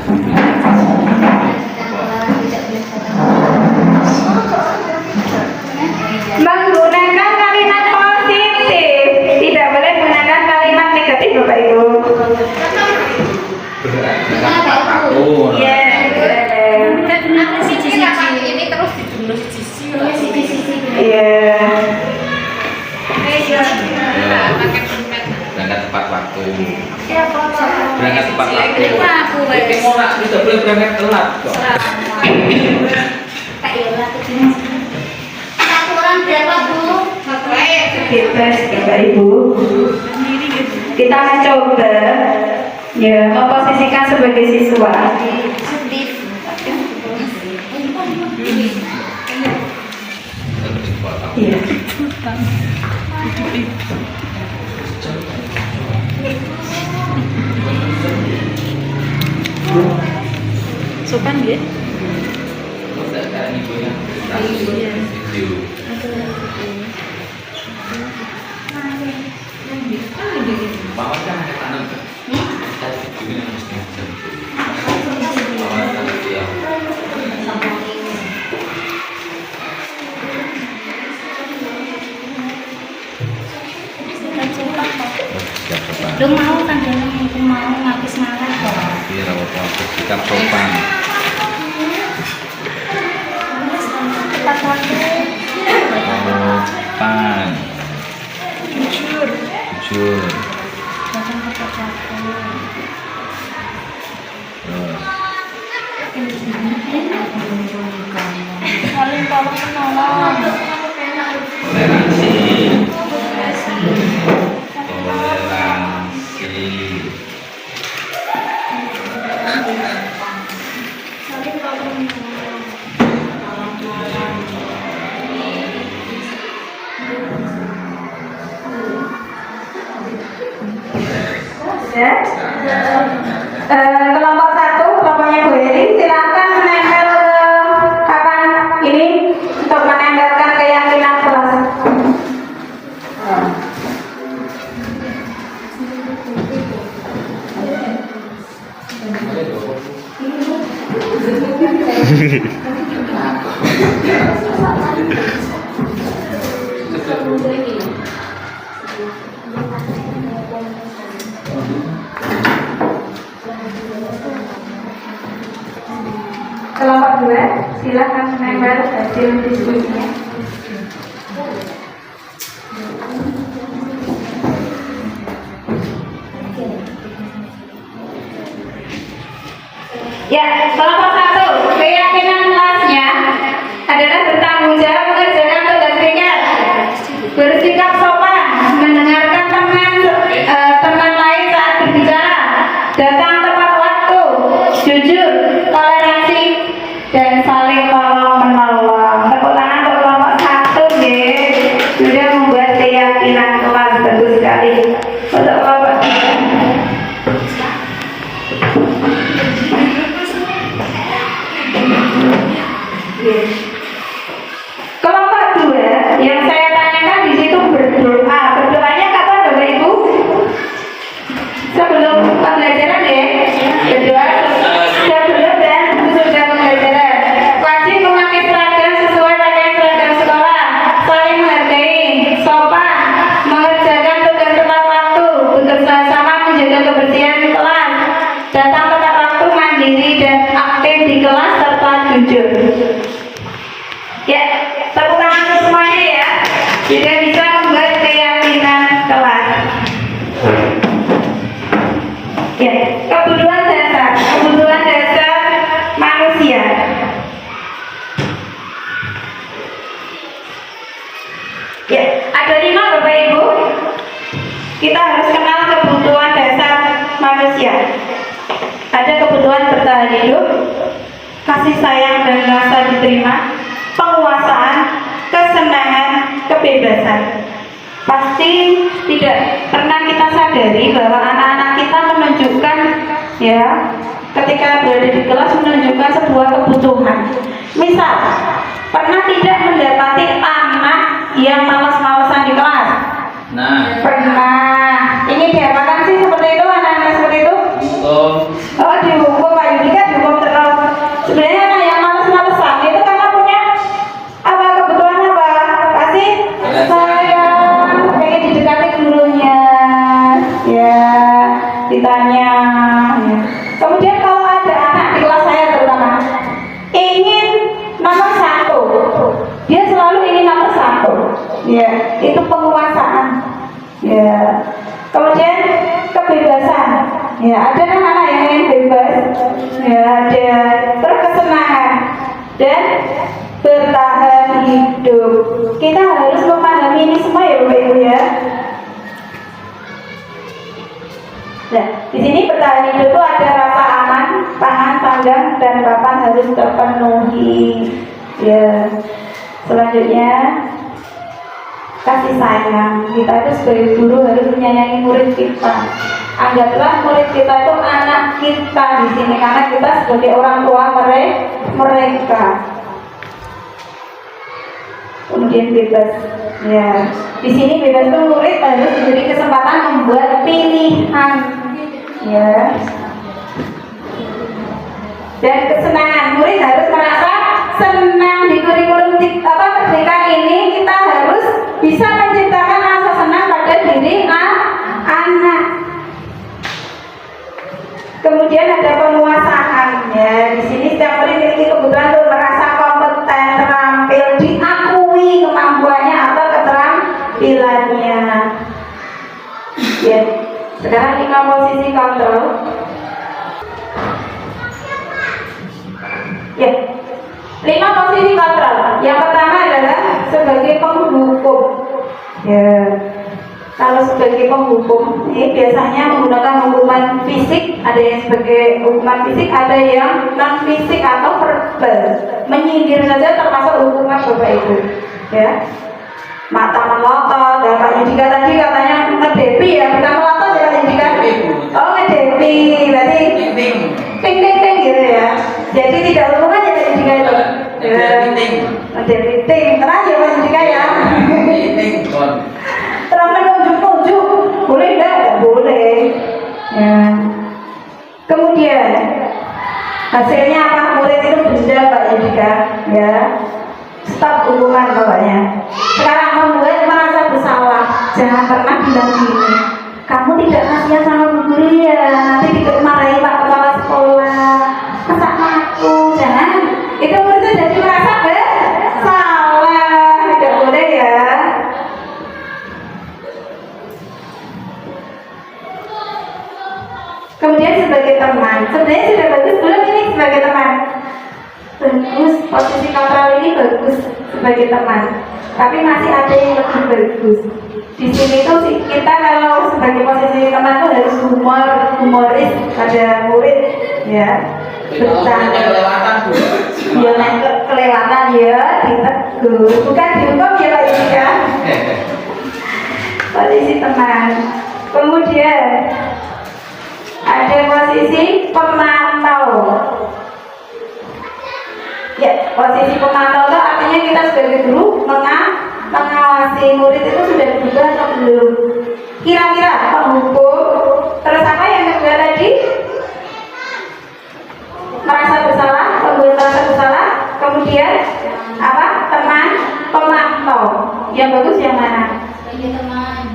Speaker 3: Menggunakan kalimat positif, tidak boleh menggunakan kalimat negatif Bapak Ibu. Iya.
Speaker 6: Ini terus dijumlah sisi.
Speaker 3: Iya.
Speaker 2: Berangkat tepat waktu.
Speaker 6: Ya,
Speaker 2: Berangkat tepat waktu.
Speaker 6: Aku
Speaker 2: Tapi mau nak tidak boleh berangkat telat kok.
Speaker 6: Tak ya lah satu orang berapa Bu?
Speaker 3: Kita Bapak Ibu, kita mencoba ya memposisikan sebagai siswa. Iya.
Speaker 4: Sopan ya?
Speaker 2: Sekarang ibunya video. Bawa kan ada tanam. Saya juga mesti bawa tanam dia.
Speaker 6: Lu mau kan aku mau ngapis malah kok.
Speaker 2: Rawat waktu sikap sopan.
Speaker 6: Tepat waktu.
Speaker 2: Sopan. Jujur.
Speaker 6: Jangan tepat waktu. Saling tolong menolong.
Speaker 2: Toleransi.
Speaker 3: Ya. Kelompok satu, kelompoknya Bu Heri, silakan menempel ke kapan ini untuk menempelkan keyakinan kelas. Kelompok dua, silakan menempel hasil diskusinya. Ya, kelompok satu, keyakinan kelasnya adalah bertanggung jawab mengerjakan tugas ringan, bersikap sopan, mendengarkan teman lain saat berbicara, datang tepat waktu, jujur, toleransi, dan saling tolong menolong. Tepuk tangan untuk kelompok satu, sudah membuat keyakinan kelas bagus sekali. Untuk kelompok kelompok dua yang saya tanyakan di situ berdoa. Berdoanya kapan Bapak Ibu? Sebelum pembelajaran ya. Berdoa sebelum dan sesudah pembelajaran. Wajib memakai seragam sesuai pakaian seragam sekolah. Saling menghargai, sopan, mengerjakan tugas tepat waktu, bekerja sama menjaga kebersihan kelas, datang tepat waktu, mandiri dan kebutuhan bertahan hidup, kasih sayang dan rasa diterima, penguasaan, kesenangan, kebebasan. Pasti tidak pernah kita sadari bahwa anak-anak kita menunjukkan, ya, ketika berada di kelas menunjukkan sebuah kebutuhan. Misal, pernah tidak mendapati anak yang malas-malasan di kelas?
Speaker 2: Nah,
Speaker 3: Pernah. Ini diapakan sih seperti itu, anak-anak seperti itu? Oh, dihukum Pak Yudi kan dihukum terus. Sebenarnya anak yang malas-malasan itu karena punya apa, kebutuhan apa? Pasti sayang, pengen didekati gurunya, ya, ditanya. Ya. Kemudian kalau ada anak di kelas saya terutama ingin nomor 1, dia selalu ingin nomor 1. Ya, itu penguasaan. Ya. Kemudian kebebasan. Ya, ada kan anak yang ingin bebas. Ya, ada. Terus kesenangan dan bertahan hidup. Kita harus memahami ini semua ya Bapak Ibu ya. Nah, di sini bertahan hidup itu ada rasa aman, pangan, sandang, dan papan harus terpenuhi. Ya. Selanjutnya kasih sayang. Kita itu sebagai guru harus menyayangi murid kita. Anggaplah murid kita itu anak kita di sini karena kita sebagai orang tua mereka. Kemudian bebas. Ya, di sini bebas itu murid harus diberi kesempatan membuat pilihan. Ya. Dan kesenangan, murid harus merasa senang di kurikulum merdeka ini. Kita harus bisa menciptakan rasa senang pada diri anak. Kemudian ada penguasaan. Ya, di sini setiap murid memiliki kebutuhan untuk merasa kompeten, terampil, diakui kemampuannya atau keterampilannya. Ya, sekarang 5 posisi kontrol. Ya, 5 posisi kontrol. Yang pertama adalah sebagai penghukum. Ya, kalau sebagai penghukum, ini biasanya menggunakan hukuman fisik. Ada yang sebagai hukuman fisik, ada yang non fisik atau verbal. Menyindir saja termasuk hukuman Bapak Ibu. Ya, mata melotot. Dan Pak Yudika tadi katanya ngedepi ya, bukan melotot ya Pak Yudika. Oh, ngedepi, berarti ting ting ting gitu ya. Jadi tidak hukuman ya Pak Yudika itu. Ngedepi ting, tenang ya Pak Yudika ya. Terang menunjuk-nunjuk, boleh enggak? Enggak boleh. Ya. Kemudian hasilnya apa? Murid itu denda Pak Yudika. Ya. Stop hukuman pokoknya. Sekarang membuat merasa bersalah. Jangan pernah bilang gini, kamu tidak kasihan sama bu guru ya, nanti dimarahi Pak Kepala Sekolah. Masa aku? Jangan. Itu murid itu jadi merasa bersalah. Tidak boleh ya. Kemudian sebagai teman, sebenarnya sudah bagus belum ini sebagai teman? Bagus, posisi kontrol ini bagus sebagai teman. Tapi masih ada yang lebih bagus. Di sini tuh kita kalau sebagai posisi teman tuh harus humoris pada murid, ya. Bercanda. Ya, kelewatan ya, ditegur, bukan dihukum ya Pak Yudika. Posisi teman. Kemudian ada posisi pemantau. Ya, posisi pemantau itu artinya kita sebagai guru mengawasi murid itu sudah berubah atau belum. Kira-kira penghukum. Terus apa yang kedua tadi? Merasa bersalah, membuat merasa bersalah. Kemudian apa? Teman, pemantau. Yang bagus yang mana?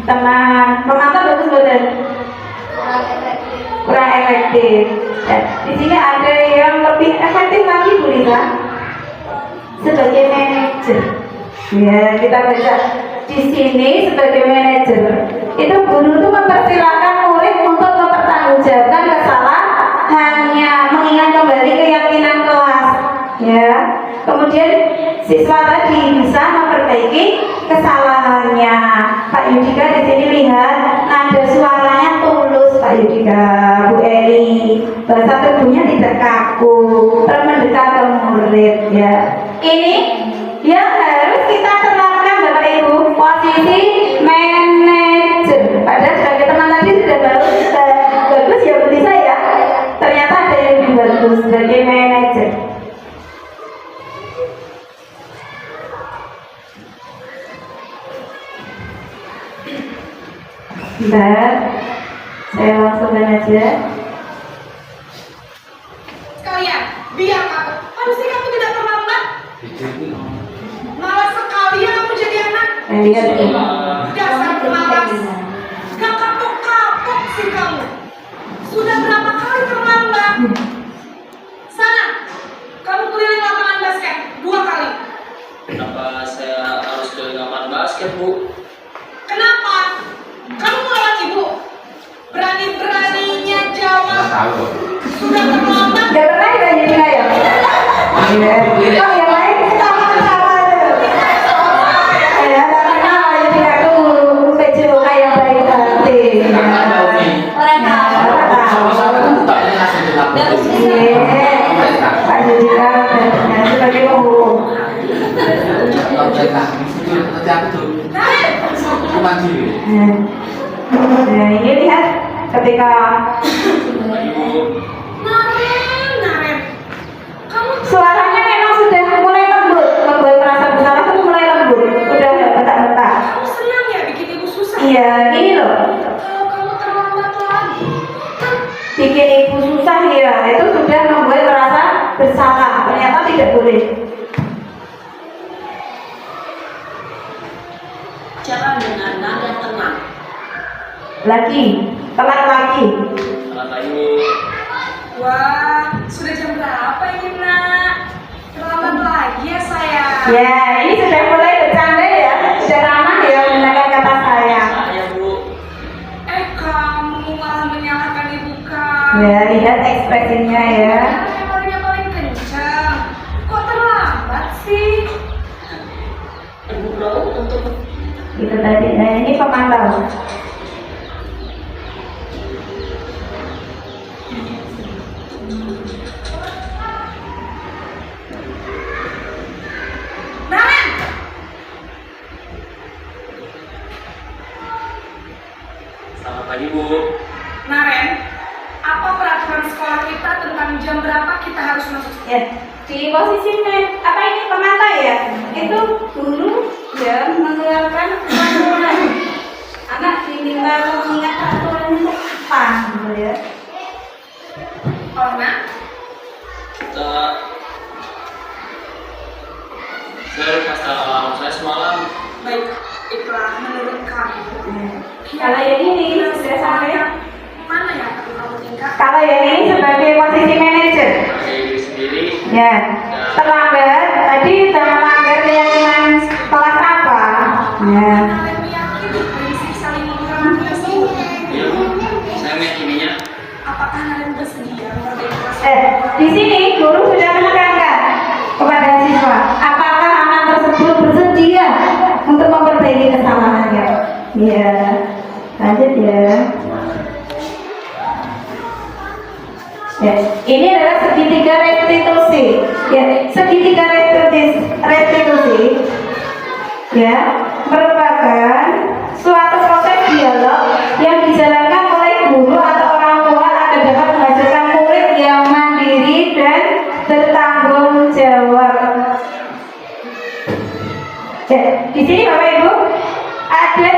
Speaker 3: Teman. Pemantau bagus betul. Kurang efektif. Ya, di sini ada yang lebih efektif lagi Bu Lisa, sebagai manajer. Ya, kita baca di sini sebagai manajer itu guru itu mempersilahkan murid untuk mempertanggungjawabkan kesalahannya, mengingat kembali keyakinan kelas. Ya, kemudian siswa tadi bisa memperbaiki kesalahannya. Pak Yudika di sini lihat nada suaranya tulus Pak Yudika, Bu Eli, bahasa tubuhnya tidak kaku, mendekat ke murid ya. Ini yang harus kita terapkan Bapak Ibu, posisi manajer. Padahal sebagai teman tadi sudah bagus ya bagi saya. Ternyata ada yang lebih bagus sebagai manajer. Bentar, saya langsung aja.
Speaker 7: Kalian, biar aku. Harusnya kamu tidak terlambat. Malas sekali ya kamu jadi anak.
Speaker 3: Lihat nih.
Speaker 7: Dasar malas. Gak kapok-kapok sih kamu. Sudah berapa kali terlambat? Sana, kamu keliling lapangan basket 2 kali.
Speaker 8: Kenapa saya harus keliling lapangan basket, Bu?
Speaker 7: Kenapa? Kamu melawan ibu. Berani-beraninya jawab. Sudah terlambat.
Speaker 3: Gak pernah ya jadi saya. Oh yang lain sama-sama dulu. Ya, sama jadi aku pejo kayak baik hati.
Speaker 6: Orang tahu.
Speaker 3: Pak Judika sebagai penghukum. Nah ini lihat ketika
Speaker 7: Naren. Kamu
Speaker 3: suaranya memang sudah mulai lembut, membuat merasa bersalah itu mulai lembut, udah nggak betah-betah.
Speaker 7: kamu senang ya bikin ibu susah?
Speaker 3: Iya, ini loh,
Speaker 7: Kalau kamu terlambat lagi, kan
Speaker 3: bikin ibu susah ya, itu sudah membuat merasa bersalah. Ternyata tidak boleh.
Speaker 9: Cara dengan nada tenang.
Speaker 3: Lagi, telat lagi.
Speaker 8: Selamat pagi.
Speaker 7: wah, sudah jam berapa ini nak? Terlambat lagi ya saya.
Speaker 3: Ya, ini sudah mulai bercanda ya, sudah ramah ya menggunakan kata saya.
Speaker 8: Saya, Bu.
Speaker 7: Kamu malah menyalahkan ibu kamu.
Speaker 3: Ya, lihat ekspresinya ya.
Speaker 7: Lemparinya paling kencang. Kok terlambat sih?
Speaker 9: Ibu Bro untuk
Speaker 3: Itu tadi. Nah, ini pemantau.
Speaker 7: Naren!
Speaker 8: Selamat pagi, Bu.
Speaker 7: Naren, apa peraturan sekolah kita tentang jam berapa kita harus masuk?
Speaker 3: Ya, di posisi apa ini pemantau ya? Itu guru ya mengeluarkan peraturan. Anak diminta mengingat peraturannya tepat gitu ya.
Speaker 7: Karena
Speaker 8: Kita saya pasal alarm saya semalam.
Speaker 7: baik, itulah menurut kamu.
Speaker 3: Kalau yang ini sudah sampai.
Speaker 7: Mana yang perlu kamu tingkat?
Speaker 3: Kalau yang ini sebagai posisi manajer,
Speaker 8: Sebagai diri sendiri,
Speaker 3: ya terlambat. Tadi sudah melanggar keyakinan kelas apa? Ya.
Speaker 7: Naren meyakini prinsip saling menghormati tersebut.
Speaker 8: ya Bu, saya meyakininya.
Speaker 7: Apakah Naren bersedia memperbaiki kelas?
Speaker 3: Di sini guru sudah menekankan kepada siswa, apakah anak tersebut bersedia untuk memperbaiki kesalahannya? Ya, lanjut ya. Ya, ini adalah segitiga restitusi. Ya, segitiga restitusi ya merupakan suatu proses dialog yang dijalankan oleh guru atau orang tua agar dapat menghasilkan murid yang mandiri dan bertanggung jawab. Ya, di sini Bapak Ibu ada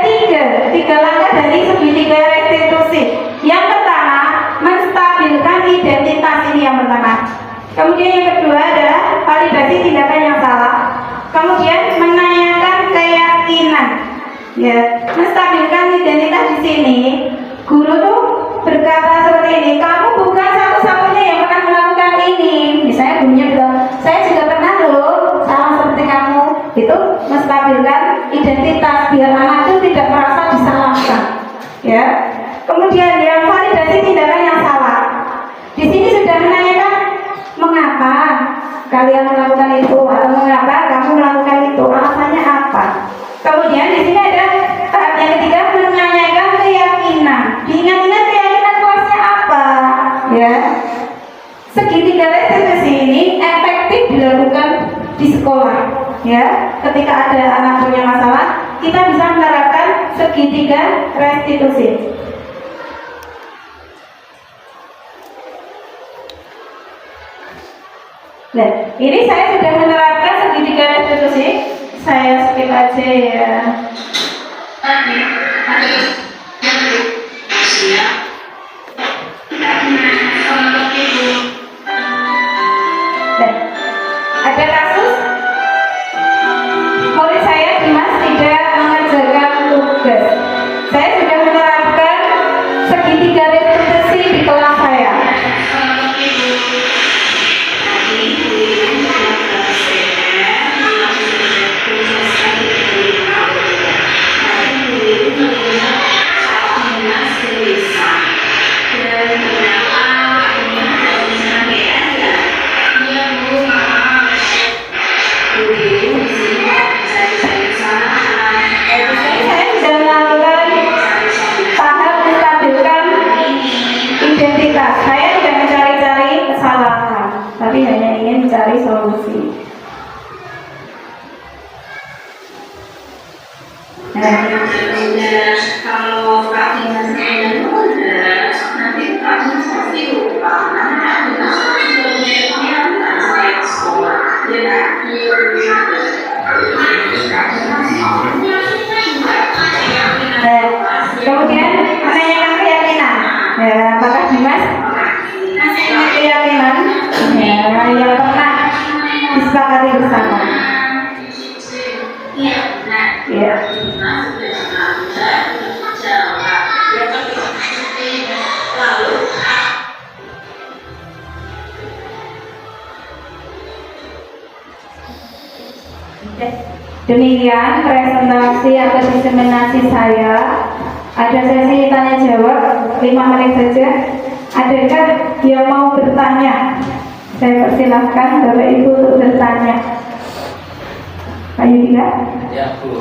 Speaker 3: tiga langkah dari segitiga restitusi. Yang pertama, menstabilkan identitas, ini yang pertama. Kemudian yang kedua adalah validasi tindakan yang salah. Kemudian menanyakan keyakinan. Ya, menstabilkan identitas di sini. Guru tuh berkata seperti ini, kamu bukan satu-satunya yang pernah melakukan ini. Misalnya gurunya bilang, saya juga pernah loh sama seperti kamu. Itu menstabilkan identitas biar anak itu tidak merasa disalahkan. Ya. Kemudian yang validasi tindakan yang salah. Di sini sudah menanyakan mengapa kalian melakukan itu atau mengapa kamu melakukan itu, alasannya apa. Kemudian di sini ada tahap yang ketiga, menanyakan keyakinan. Diingat-ingat keyakinan kelas ya. Ketika ada anak punya masalah, kita bisa menerapkan segitiga restitusi. Nah, ini saya sudah menerapkan segitiga restitusi. Saya skip aja ya. Ada kasus murid saya Dimas tidak mengerjakan tugas. Saya sudah menerapkan segitiga restitusi di kelas saya. Tapi hanya ingin mencari solusi.
Speaker 9: Kalau praktiknya mudah, nanti praktiknya pasti lupa.
Speaker 3: Kemudian menanyakan keyakinan. Ya, apakah Dimas masih punya keyakinan? Ya, yang pernah disepakati bersama. Ya. Demikian presentasi atau diseminasi saya. Ada sesi tanya jawab 5 menit saja. Adakah yang mau bertanya? Saya persilahkan Bapak Ibu untuk bertanya. Ayo tidak?
Speaker 2: Ya, Bu.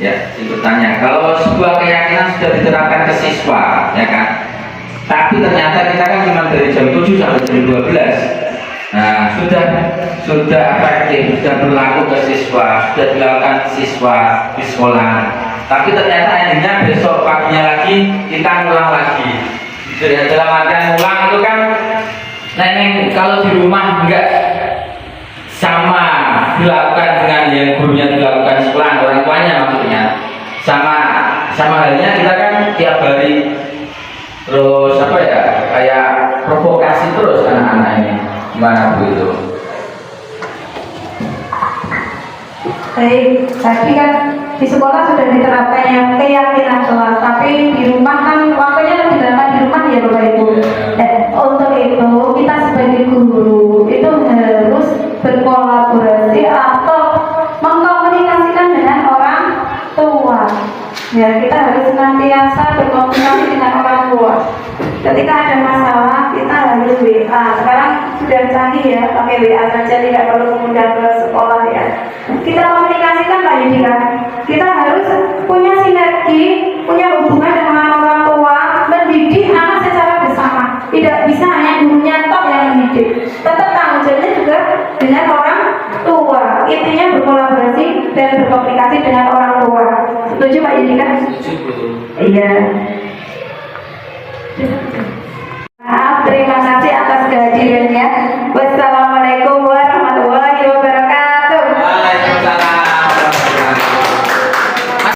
Speaker 2: Ya, ikut tanya. Kalau sebuah keyakinan sudah diterapkan ke siswa, ya kan? Tapi ternyata kita kan cuma dari jam 7 sampai jam 12. Nah, sudah efektif, sudah berlaku ke siswa, sudah dilakukan siswa di sekolah. Tapi ternyata endingnya besok paginya lagi kita ngulang lagi. Jadi dalam artian ngulang itu kan, neneng kalau di rumah enggak sama dilakukan dengan yang gurunya dilakukan sekolah, orang tuanya maksudnya. Sama halnya kita kan tiap hari terus apa ya, kayak provokasi terus anak-anak ini. Gimana Bu itu?
Speaker 3: Baik, tadi kan di sekolah sudah diterapkan yang keyakinan kelas, tapi di rumah kan waktunya lebih lama di rumah ya Bapak Ibu. Untuk itu kita sebagai guru itu harus berkolaborasi atau mengkomunikasikan dengan orang tua. Ya, kita harus senantiasa berkomunikasi dengan orang tua. Ketika ada masalah kita harus WA. Sekarang sudah canggih ya, pakai WA saja, tidak perlu kemudian ke sekolah ya. Kita komunikasikan Pak Yudika. Kita harus punya sinergi, punya hubungan dengan orang tua, mendidik anak secara bersama. Tidak bisa hanya gurunya tok yang mendidik. Tetap tanggung jawabnya juga dengan orang tua. Intinya berkolaborasi dan berkomunikasi dengan orang tua. Setuju Pak Yudika? Iya. Maaf, terima kasih atas kehadirannya. Wassalamualaikum.